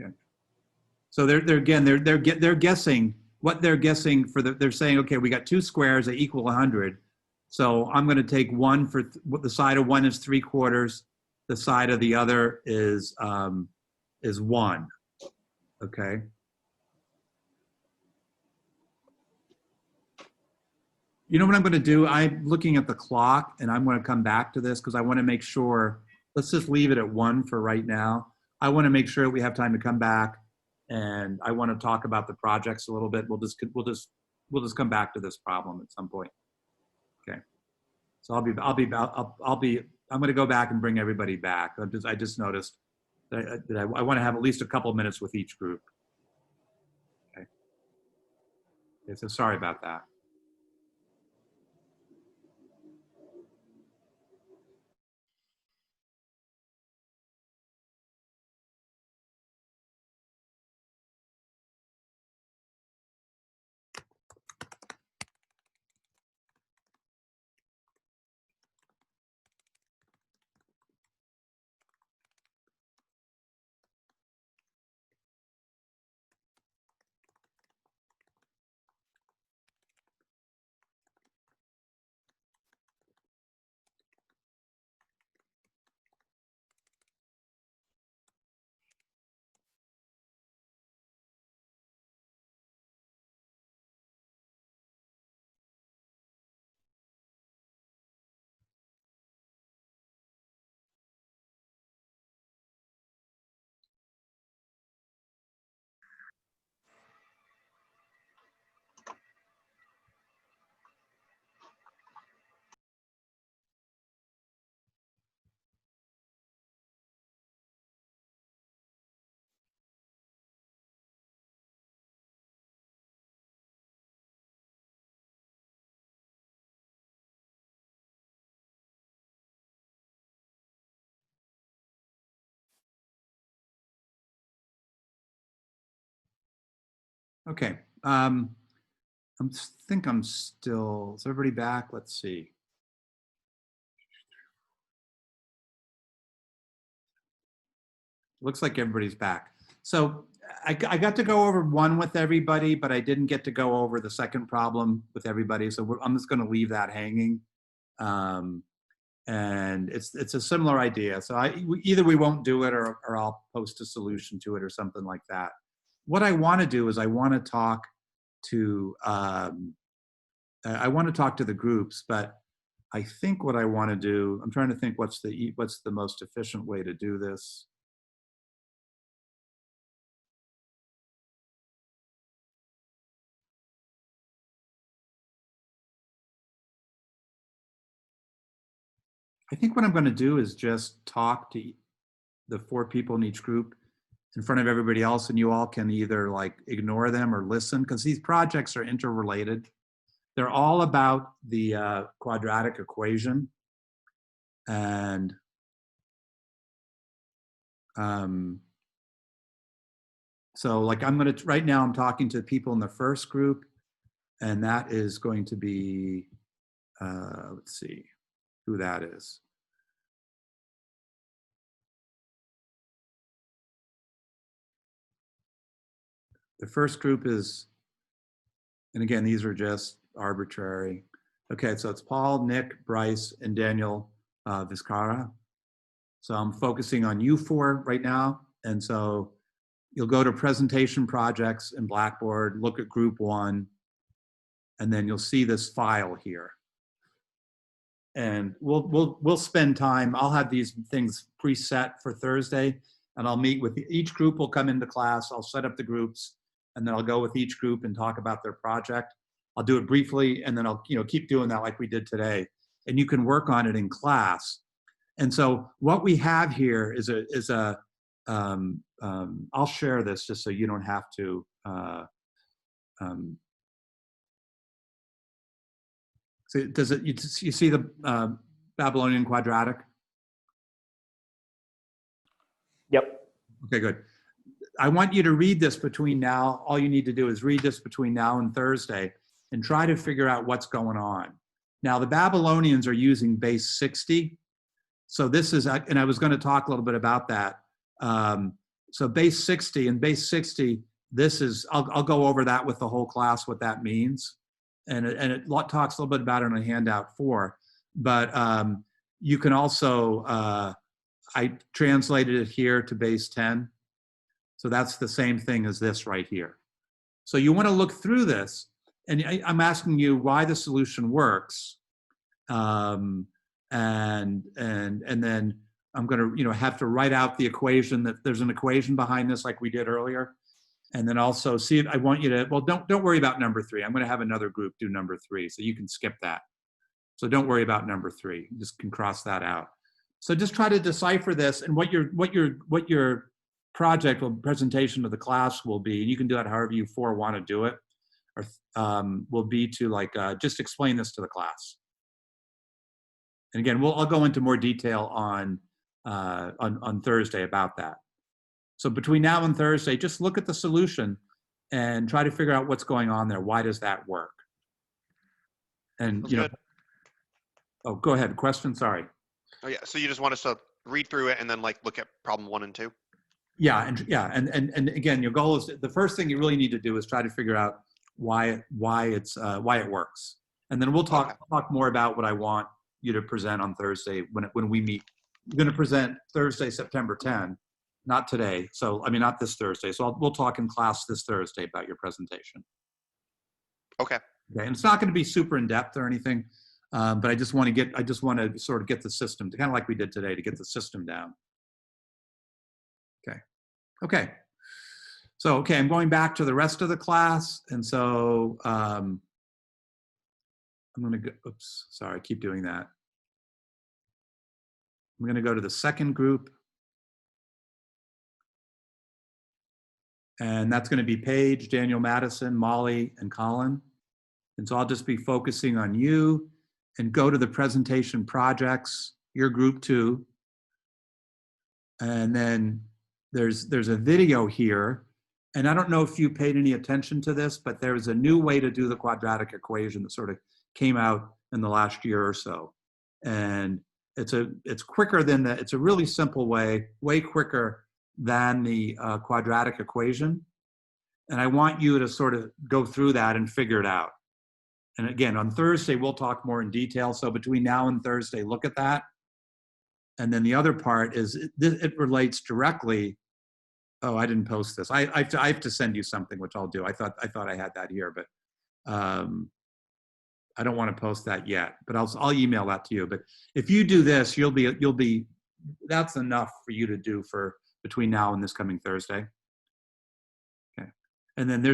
Okay. So they're guessing what they're guessing for they're saying, okay, we got 2 squares that equal 100. So I'm going to take 1 for the side of 1 is 3/4. The side of the other is 1. Okay. You know what I'm going to do? I'm looking at the clock, and I'm going to come back to this because I want to make sure. Let's just leave it at 1 for right now. I want to make sure that we have time to come back, and I want to talk about the projects a little bit. We'll just come back to this problem at some point. Okay. So I'm going to go back and bring everybody back. I just noticed that I want to have at least a couple of minutes with each group. Okay. So sorry about that. Okay. Think I'm still, is everybody back? Let's see. Looks like everybody's back. So I got to go over one with everybody, but I didn't get to go over the second problem with everybody. So I'm just going to leave that hanging. And it's a similar idea. So either we won't do it or I'll post a solution to it or something like that. What I want to do is I want to talk to the groups, but I think what I want to do, I'm trying to think what's the most efficient way to do this. I think what I'm going to do is just talk to the 4 people in each group in front of everybody else, and you all can either like ignore them or listen, because these projects are interrelated. They're all about the quadratic equation. And so like right now I'm talking to people in the first group, and that is going to be, let's see who that is. The first group is, and again, these are just arbitrary. Okay, so it's Paul, Nick, Bryce, and Daniel Vizcarra. So I'm focusing on you 4 right now. And so you'll go to presentation projects in Blackboard, look at group 1, and then you'll see this file here. And we'll spend time. I'll have these things preset for Thursday, and I'll meet with each group. Will come into class. I'll set up the groups, and then I'll go with each group and talk about their project. I'll do it briefly, and then I'll keep doing that like we did today. And you can work on it in class. And so what we have here is I'll share this just so you don't have to. So does it? You see the Babylonian quadratic? Yep. Okay, good. I want you to read this between now. All you need to do is read this between now and Thursday and try to figure out what's going on. Now, the Babylonians are using base 60. So this is, and I was going to talk a little bit about that. So base 60 and base 60, this is, I'll go over that with the whole class, what that means. And it talks a little bit about it on a handout 4. But you can also, I translated it here to base 10. So that's the same thing as this right here. So you want to look through this, and I'm asking you why the solution works. And then I'm going to have to write out the equation, that there's an equation behind this like we did earlier. And then also see it. I want you to, well, don't worry about number 3. I'm going to have another group do number 3, so you can skip that. So don't worry about number 3. You just can cross that out. So just try to decipher this, and what your project or presentation of the class will be, and you can do it however you want to do it, or will be to just explain this to the class. And again, I'll go into more detail on Thursday about that. So between now and Thursday, just look at the solution and try to figure out what's going on there. Why does that work? And Good. Oh, go ahead. Question. Sorry. Oh yeah. So you just want us to read through it and then look at problem 1 and 2. Yeah, and again, your goal is, the first thing you really need to do is try to figure out why it works, and then we'll talk more about what I want you to present on Thursday when we meet. We're going to present Thursday, September 10, not today. So I mean, not this Thursday. So we'll talk in class this Thursday about your presentation. Okay. Okay, and it's not going to be super in depth or anything, but I just want to sort of get the system, kind of like we did today, to get the system down. Okay. So, okay, I'm going back to the rest of the class. And so I'm going to go, oops, sorry, I keep doing that. I'm going to go to the second group. And that's going to be Paige, Daniel Madison, Molly, and Colin. And so I'll just be focusing on you, and go to the presentation projects, your group 2. And then there's a video here, and I don't know if you paid any attention to this, but there's a new way to do the quadratic equation that sort of came out in the last year or so. And it's quicker than it's a really simple way quicker than the quadratic equation. And I want you to sort of go through that and figure it out. And again, on Thursday, we'll talk more in detail. So between now and Thursday, look at that. And then the other part is it relates directly. Oh, I didn't post this. I have to send you something, which I'll do. I thought I had that here, but I don't want to post that yet. But I'll email that to you. But if you do this, you'll be that's enough for you to do for between now and this coming Thursday. Okay. And then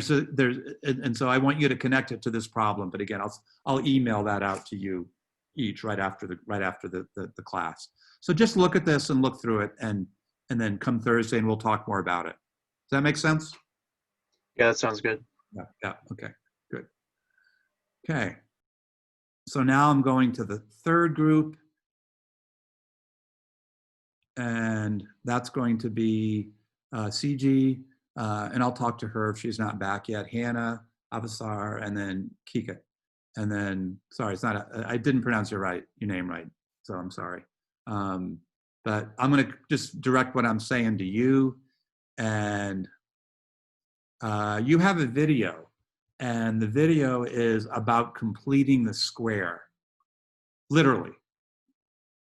and so I want you to connect it to this problem. But again, I'll email that out to you each right after the class. So just look at this and look through it, and then come Thursday and we'll talk more about it. Does that make sense? Yeah, that sounds good. Yeah. Okay. Good. Okay. So now I'm going to the third group, and that's going to be CG, and I'll talk to her if she's not back yet. Hannah, Avasar, and then Kika. And then, sorry, I didn't pronounce your name right, so I'm sorry. But I'm going to just direct what I'm saying to you. And you have a video, and the video is about completing the square. Literally.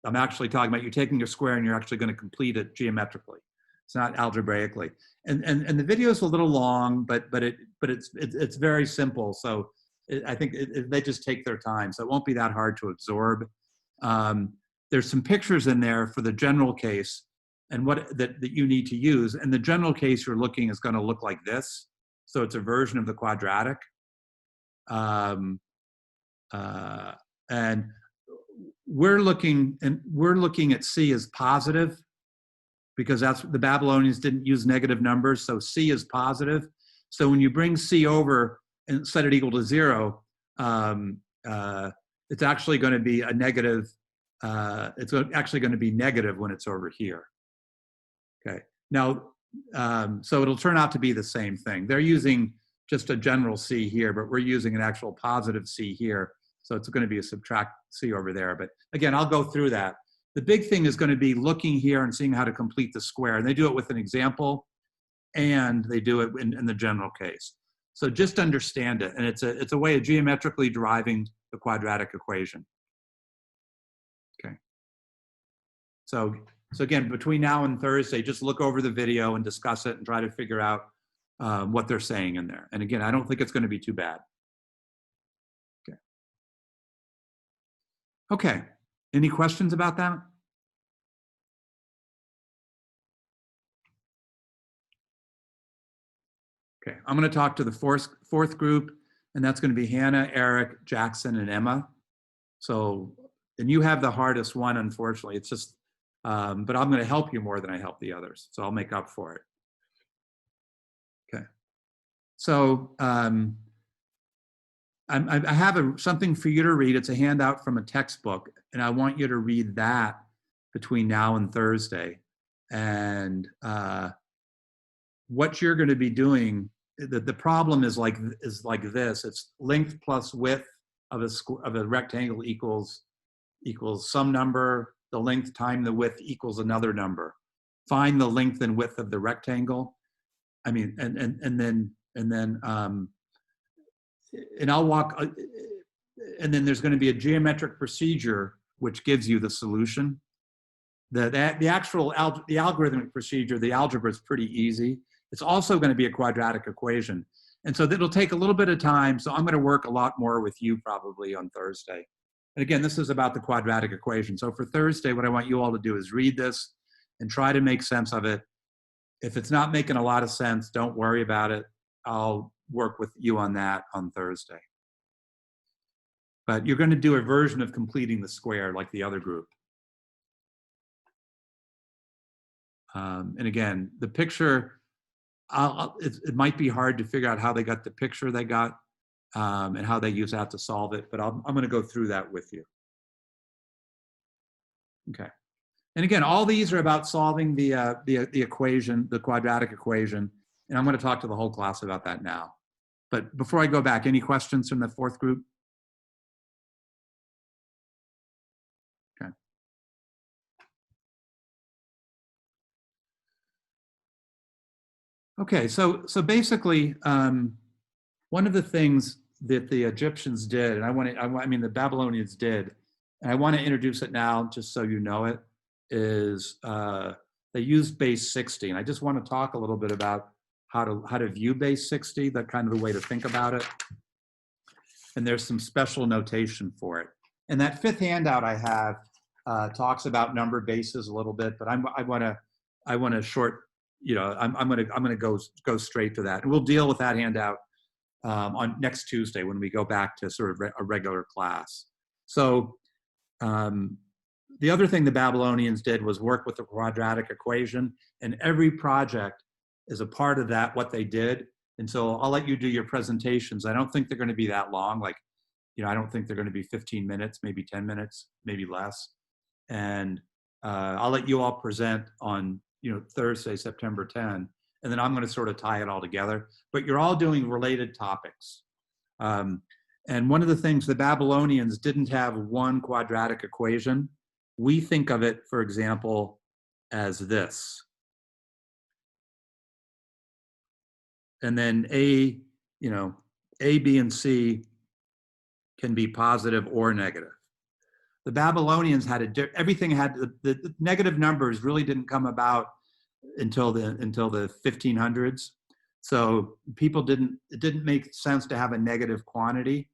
I'm actually talking about you taking your square and you're actually going to complete it geometrically. It's not algebraically. And the video is a little long, but it's very simple. So I think they just take their time, so it won't be that hard to absorb. There's some pictures in there for the general case and that you need to use. And the general case you're looking is going to look like this. So it's a version of the quadratic. And we're looking at C as positive, because that's the Babylonians didn't use negative numbers. So C is positive. So when you bring C over and set it equal to 0, it's actually going to be a negative. It's actually going to be negative when it's over here. Okay. Now, so it'll turn out to be the same thing. They're using just a general C here, but we're using an actual positive C here. So it's going to be a subtract C over there. But again, I'll go through that. The big thing is going to be looking here and seeing how to complete the square. And they do it with an example, and they do it in the general case. So just understand it. And it's a way of geometrically deriving the quadratic equation. Okay. So again, between now and Thursday, just look over the video and discuss it and try to figure out what they're saying in there. And again, I don't think it's going to be too bad. Okay. Okay. Any questions about that? Okay, I'm going to talk to the fourth group, and that's going to be Hannah, Eric, Jackson, and Emma. So, and you have the hardest one, unfortunately. It's just, but I'm going to help you more than I help the others. So I'll make up for it. Okay. So I have something for you to read. It's a handout from a textbook, and I want you to read that between now and Thursday. And what you're going to be doing, the problem is like this. It's length plus width of a rectangle equals some number. The length times the width equals another number. Find the length and width of the rectangle. I mean, and then I'll walk. And then there's going to be a geometric procedure which gives you the solution. The algorithmic procedure, the algebra is pretty easy. It's also going to be a quadratic equation. And so it'll take a little bit of time. So I'm going to work a lot more with you probably on Thursday. And again, this is about the quadratic equation. So for Thursday, what I want you all to do is read this and try to make sense of it. If it's not making a lot of sense, don't worry about it. I'll work with you on that on Thursday. But you're going to do a version of completing the square like the other group. And again, the picture, it might be hard to figure out how they got the picture they got and how they use that to solve it, but I'm going to go through that with you. Okay. And again, all these are about solving the equation, the quadratic equation, and I'm going to talk to the whole class about that now. But before I go back, any questions from the fourth group? Okay. Okay, so basically, one of the things that the Egyptians did, and I mean the Babylonians did, and I want to introduce it now just so you know it, is they used base 60. And I just want to talk a little bit about how to view base 60, that kind of the way to think about it. And there's some special notation for it. And that fifth handout I have talks about numbered bases a little bit, but I want to short, you know, I'm gonna go straight to that, and we'll deal with that handout on next Tuesday when we go back to sort of a regular class. So the other thing the Babylonians did was work with the quadratic equation, and every project is a part of that, what they did. And so I'll let you do your presentations. I don't think they're going to be that long. Like, you know, I don't think they're going to be 15 minutes, maybe 10 minutes, maybe less. And I'll let you all present on, you know, Thursday, September 10, and then I'm going to sort of tie it all together. But you're all doing related topics. And one of the things, the Babylonians didn't have one quadratic equation. We think of it, for example, as this. And then A, B, and C can be positive or negative. The Babylonians had everything had the negative numbers really didn't come about until the 1500s. So it didn't make sense to have a negative quantity.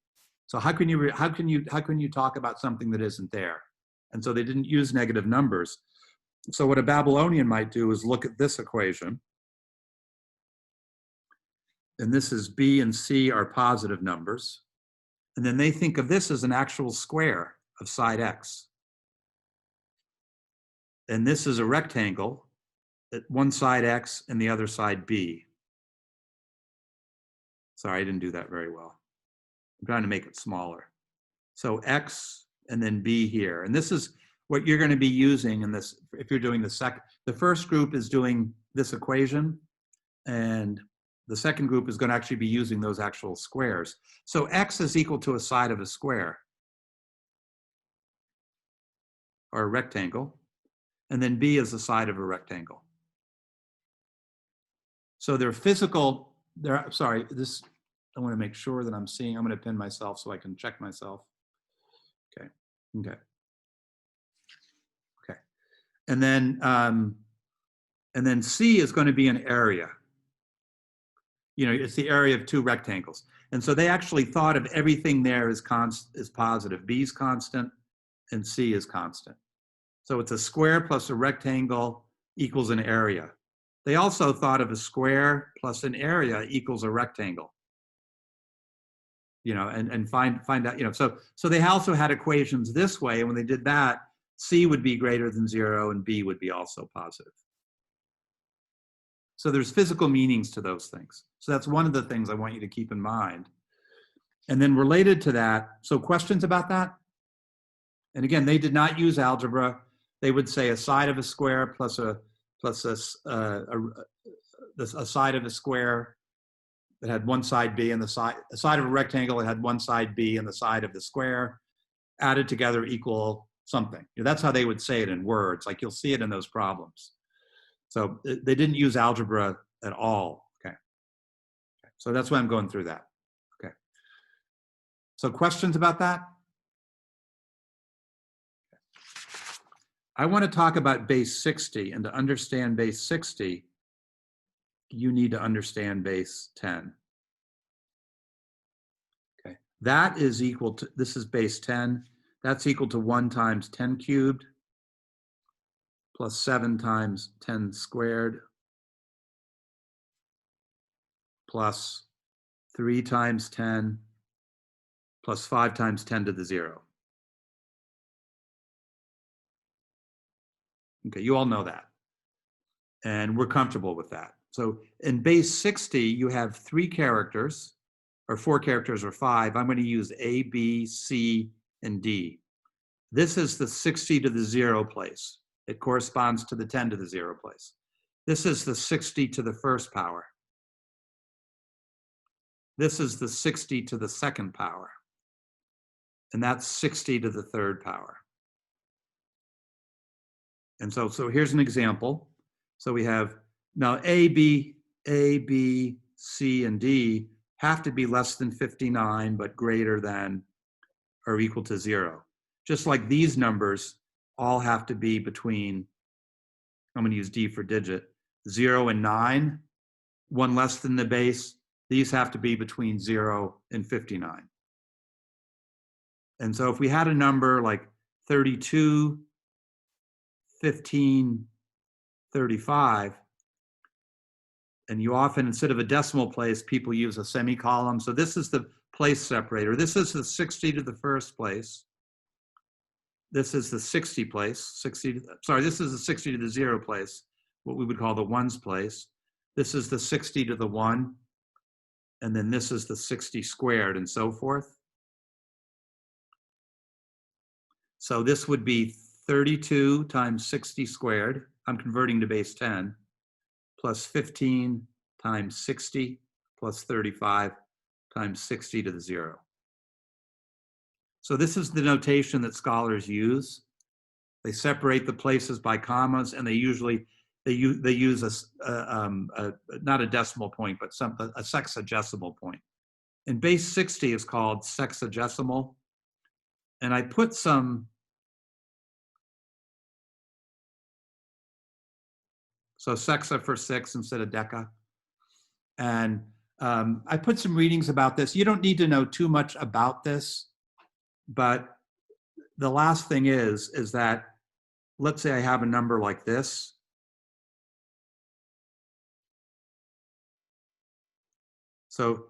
So how can you talk about something that isn't there? And so they didn't use negative numbers. So what a Babylonian might do is look at this equation. And this is B and C are positive numbers. And then they think of this as an actual square of side X. And this is a rectangle at one side X and the other side B. Sorry, I didn't do that very well. I'm trying to make it smaller. So X and then B here. And this is what you're going to be using in this, if you're doing the first group is doing this equation, and the second group is going to actually be using those actual squares. So X is equal to a side of a square or a rectangle, and then B is the side of a rectangle. So they're physical, sorry, this, I want to make sure that I'm seeing, I'm going to pin myself so I can check myself. Okay. And then C is going to be an area. You know, it's the area of two rectangles. And so they actually thought of everything there as positive. B is constant and C is constant. So it's a square plus a rectangle equals an area. They also thought of a square plus an area equals a rectangle. you know, and find out, you know, so they also had equations this way. And when they did that, C would be greater than 0 and B would be also positive. So there's physical meanings to those things. So that's one of the things I want you to keep in mind. And then related to that, so questions about that? And again, they did not use algebra. They would say a side of a square plus a side of a square that had one side B and a side of a rectangle that had one side B and the side of the square added together equal something. You know, that's how they would say it in words. Like you'll see it in those problems. So they didn't use algebra at all. Okay. So that's why I'm going through that. Okay. So questions about that? I want to talk about base 60, and to understand base 60, you need to understand base 10. Okay, that is equal to, this is base 10, that's equal to 1 times 10 cubed plus 7 times 10 squared plus 3 times 10 plus 5 times 10 to the 0. Okay, you all know that. And we're comfortable with that. So in base 60, you have 3 characters, or 4 characters, or 5. I'm going to use A, B, C, and D. This is the 60 to the 0 place. It corresponds to the 10 to the 0 place. This is the 60 to the first power. This is the 60 to the second power. And that's 60 to the third power. And so here's an example. So we have now A, B, C, and D have to be less than 59, but greater than or equal to 0. Just like these numbers all have to be between, I'm going to use D for digit, 0 and 9, one less than the base. These have to be between 0 and 59. And so if we had a number like 32, 15, 35, and you often, instead of a decimal place, people use a semicolon. So this is the place separator. This is the 60 to the first place. This is the 60 place, this is the 60 to the 0 place, what we would call the ones place. This is the 60 to the 1, and then this is the 60 squared, and so forth. So this would be 32 times 60 squared, I'm converting to base 10, plus 15 times 60 plus 35 times 60 to the 0. So this is the notation that scholars use. They separate the places by commas, and they usually they use not a decimal point, but a sexagesimal point. And base 60 is called sexagesimal. And I put some, so sexa for 6 instead of deca. And I put some readings about this. You don't need to know too much about this, but the last thing is that, let's say I have a number like this. So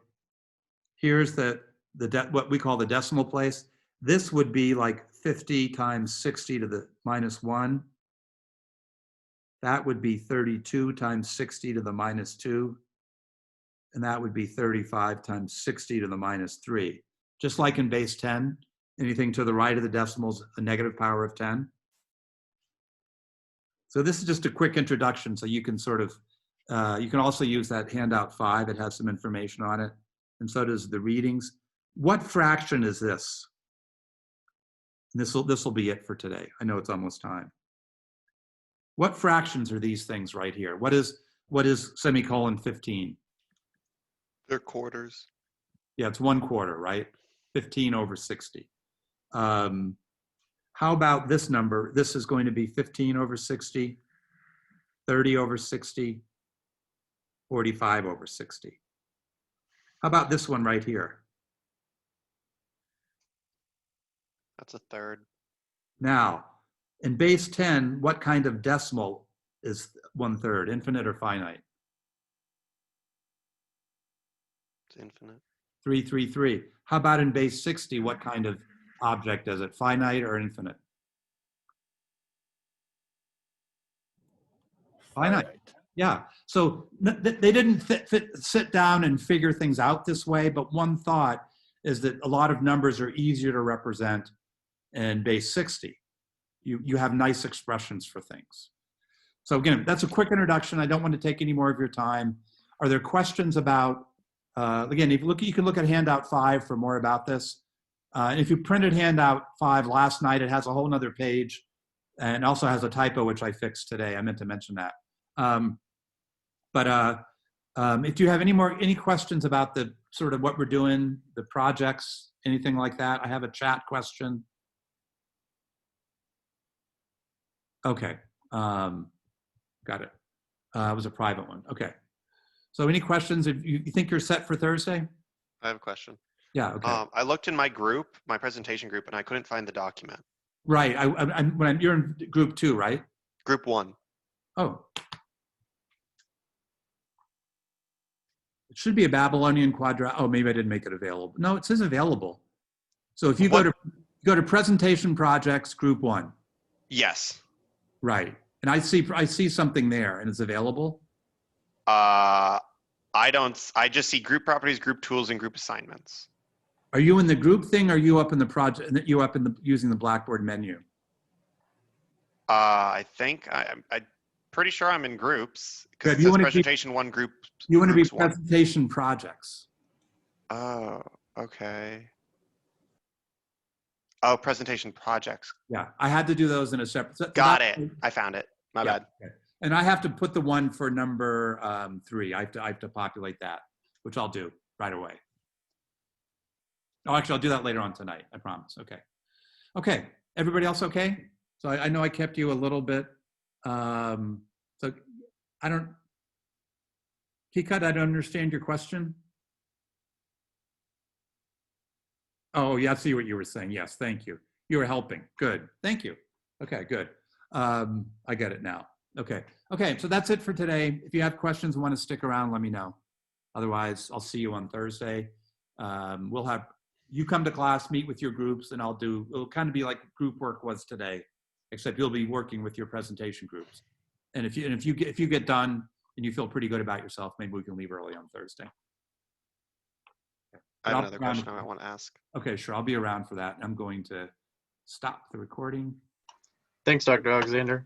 here's what we call the decimal place. This would be like 50 times 60 to the minus 1. That would be 32 times 60 to the minus 2. And that would be 35 times 60 to the minus 3. Just like in base 10, anything to the right of the decimal is a negative power of 10. So this is just a quick introduction, so you can sort of, you can also use that handout 5. It has some information on it, and so does the readings. What fraction is this? And this will be it for today. I know it's almost time. What fractions are these things right here? What is semicolon 15? They're quarters. Yeah, it's 1/4, right? 15 over 60. How about this number? This is going to be 15 over 60, 30 over 60, 45 over 60. How about this one right here? That's a third. Now, in base 10, what kind of decimal is 1/3, infinite or finite? It's infinite. 333. How about in base 60? What kind of object is it? Finite or infinite? Finite. Yeah. So they didn't sit down and figure things out this way, but one thought is that a lot of numbers are easier to represent in base 60. You have nice expressions for things. So again, that's a quick introduction. I don't want to take any more of your time. Are there questions about, again, if you look, you can look at handout 5 for more about this. And if you printed handout 5 last night, it has a whole nother page and also has a typo, which I fixed today. I meant to mention that. If you have any questions about the sort of what we're doing, the projects, anything like that, I have a chat question. Okay, got it. It was a private one. Okay. So any questions? If you think you're set for Thursday? I have a question. Yeah, okay. I looked in my group, my presentation group, and I couldn't find the document. Right, you're in group 2, right? Group 1. Oh. It should be a Babylonian quadrat. Oh, maybe I didn't make it available. No, it says available. So if you go to presentation projects, group 1. Yes. Right. And I see something there and it's available. I just see group properties, group tools, and group assignments. Are you in the group thing? Or are you up in the project? You up in the using the Blackboard menu? I think I'm pretty sure I'm in groups because Good. it says presentation 1 group. You want to be groups 1. presentation projects. Oh, okay. Oh, presentation projects. Yeah, I had to do those in a separate. Got it. I found it. My bad. Okay. And I have to put the one for number 3. I have to populate that, which I'll do right away. Oh, actually, I'll do that later on tonight. I promise. Okay. Okay. Everybody else okay? So I know I kept you a little bit. So I don't. Kikat, I don't understand your question. Oh, yeah, I see what you were saying. Yes, thank you. You were helping. Good. Thank you. Okay, good. I get it now. Okay. Okay, so that's it for today. If you have questions and want to stick around, let me know. Otherwise, I'll see you on Thursday. We'll have you come to class, meet with your groups, and it'll kind of be like group work was today, except you'll be working with your presentation groups. And if you get done and you feel pretty good about yourself, maybe we can leave early on Thursday. I have another question I want to ask. Okay, sure. I'll be around for that. I'm going to stop the recording. Thanks, Dr. Alexander.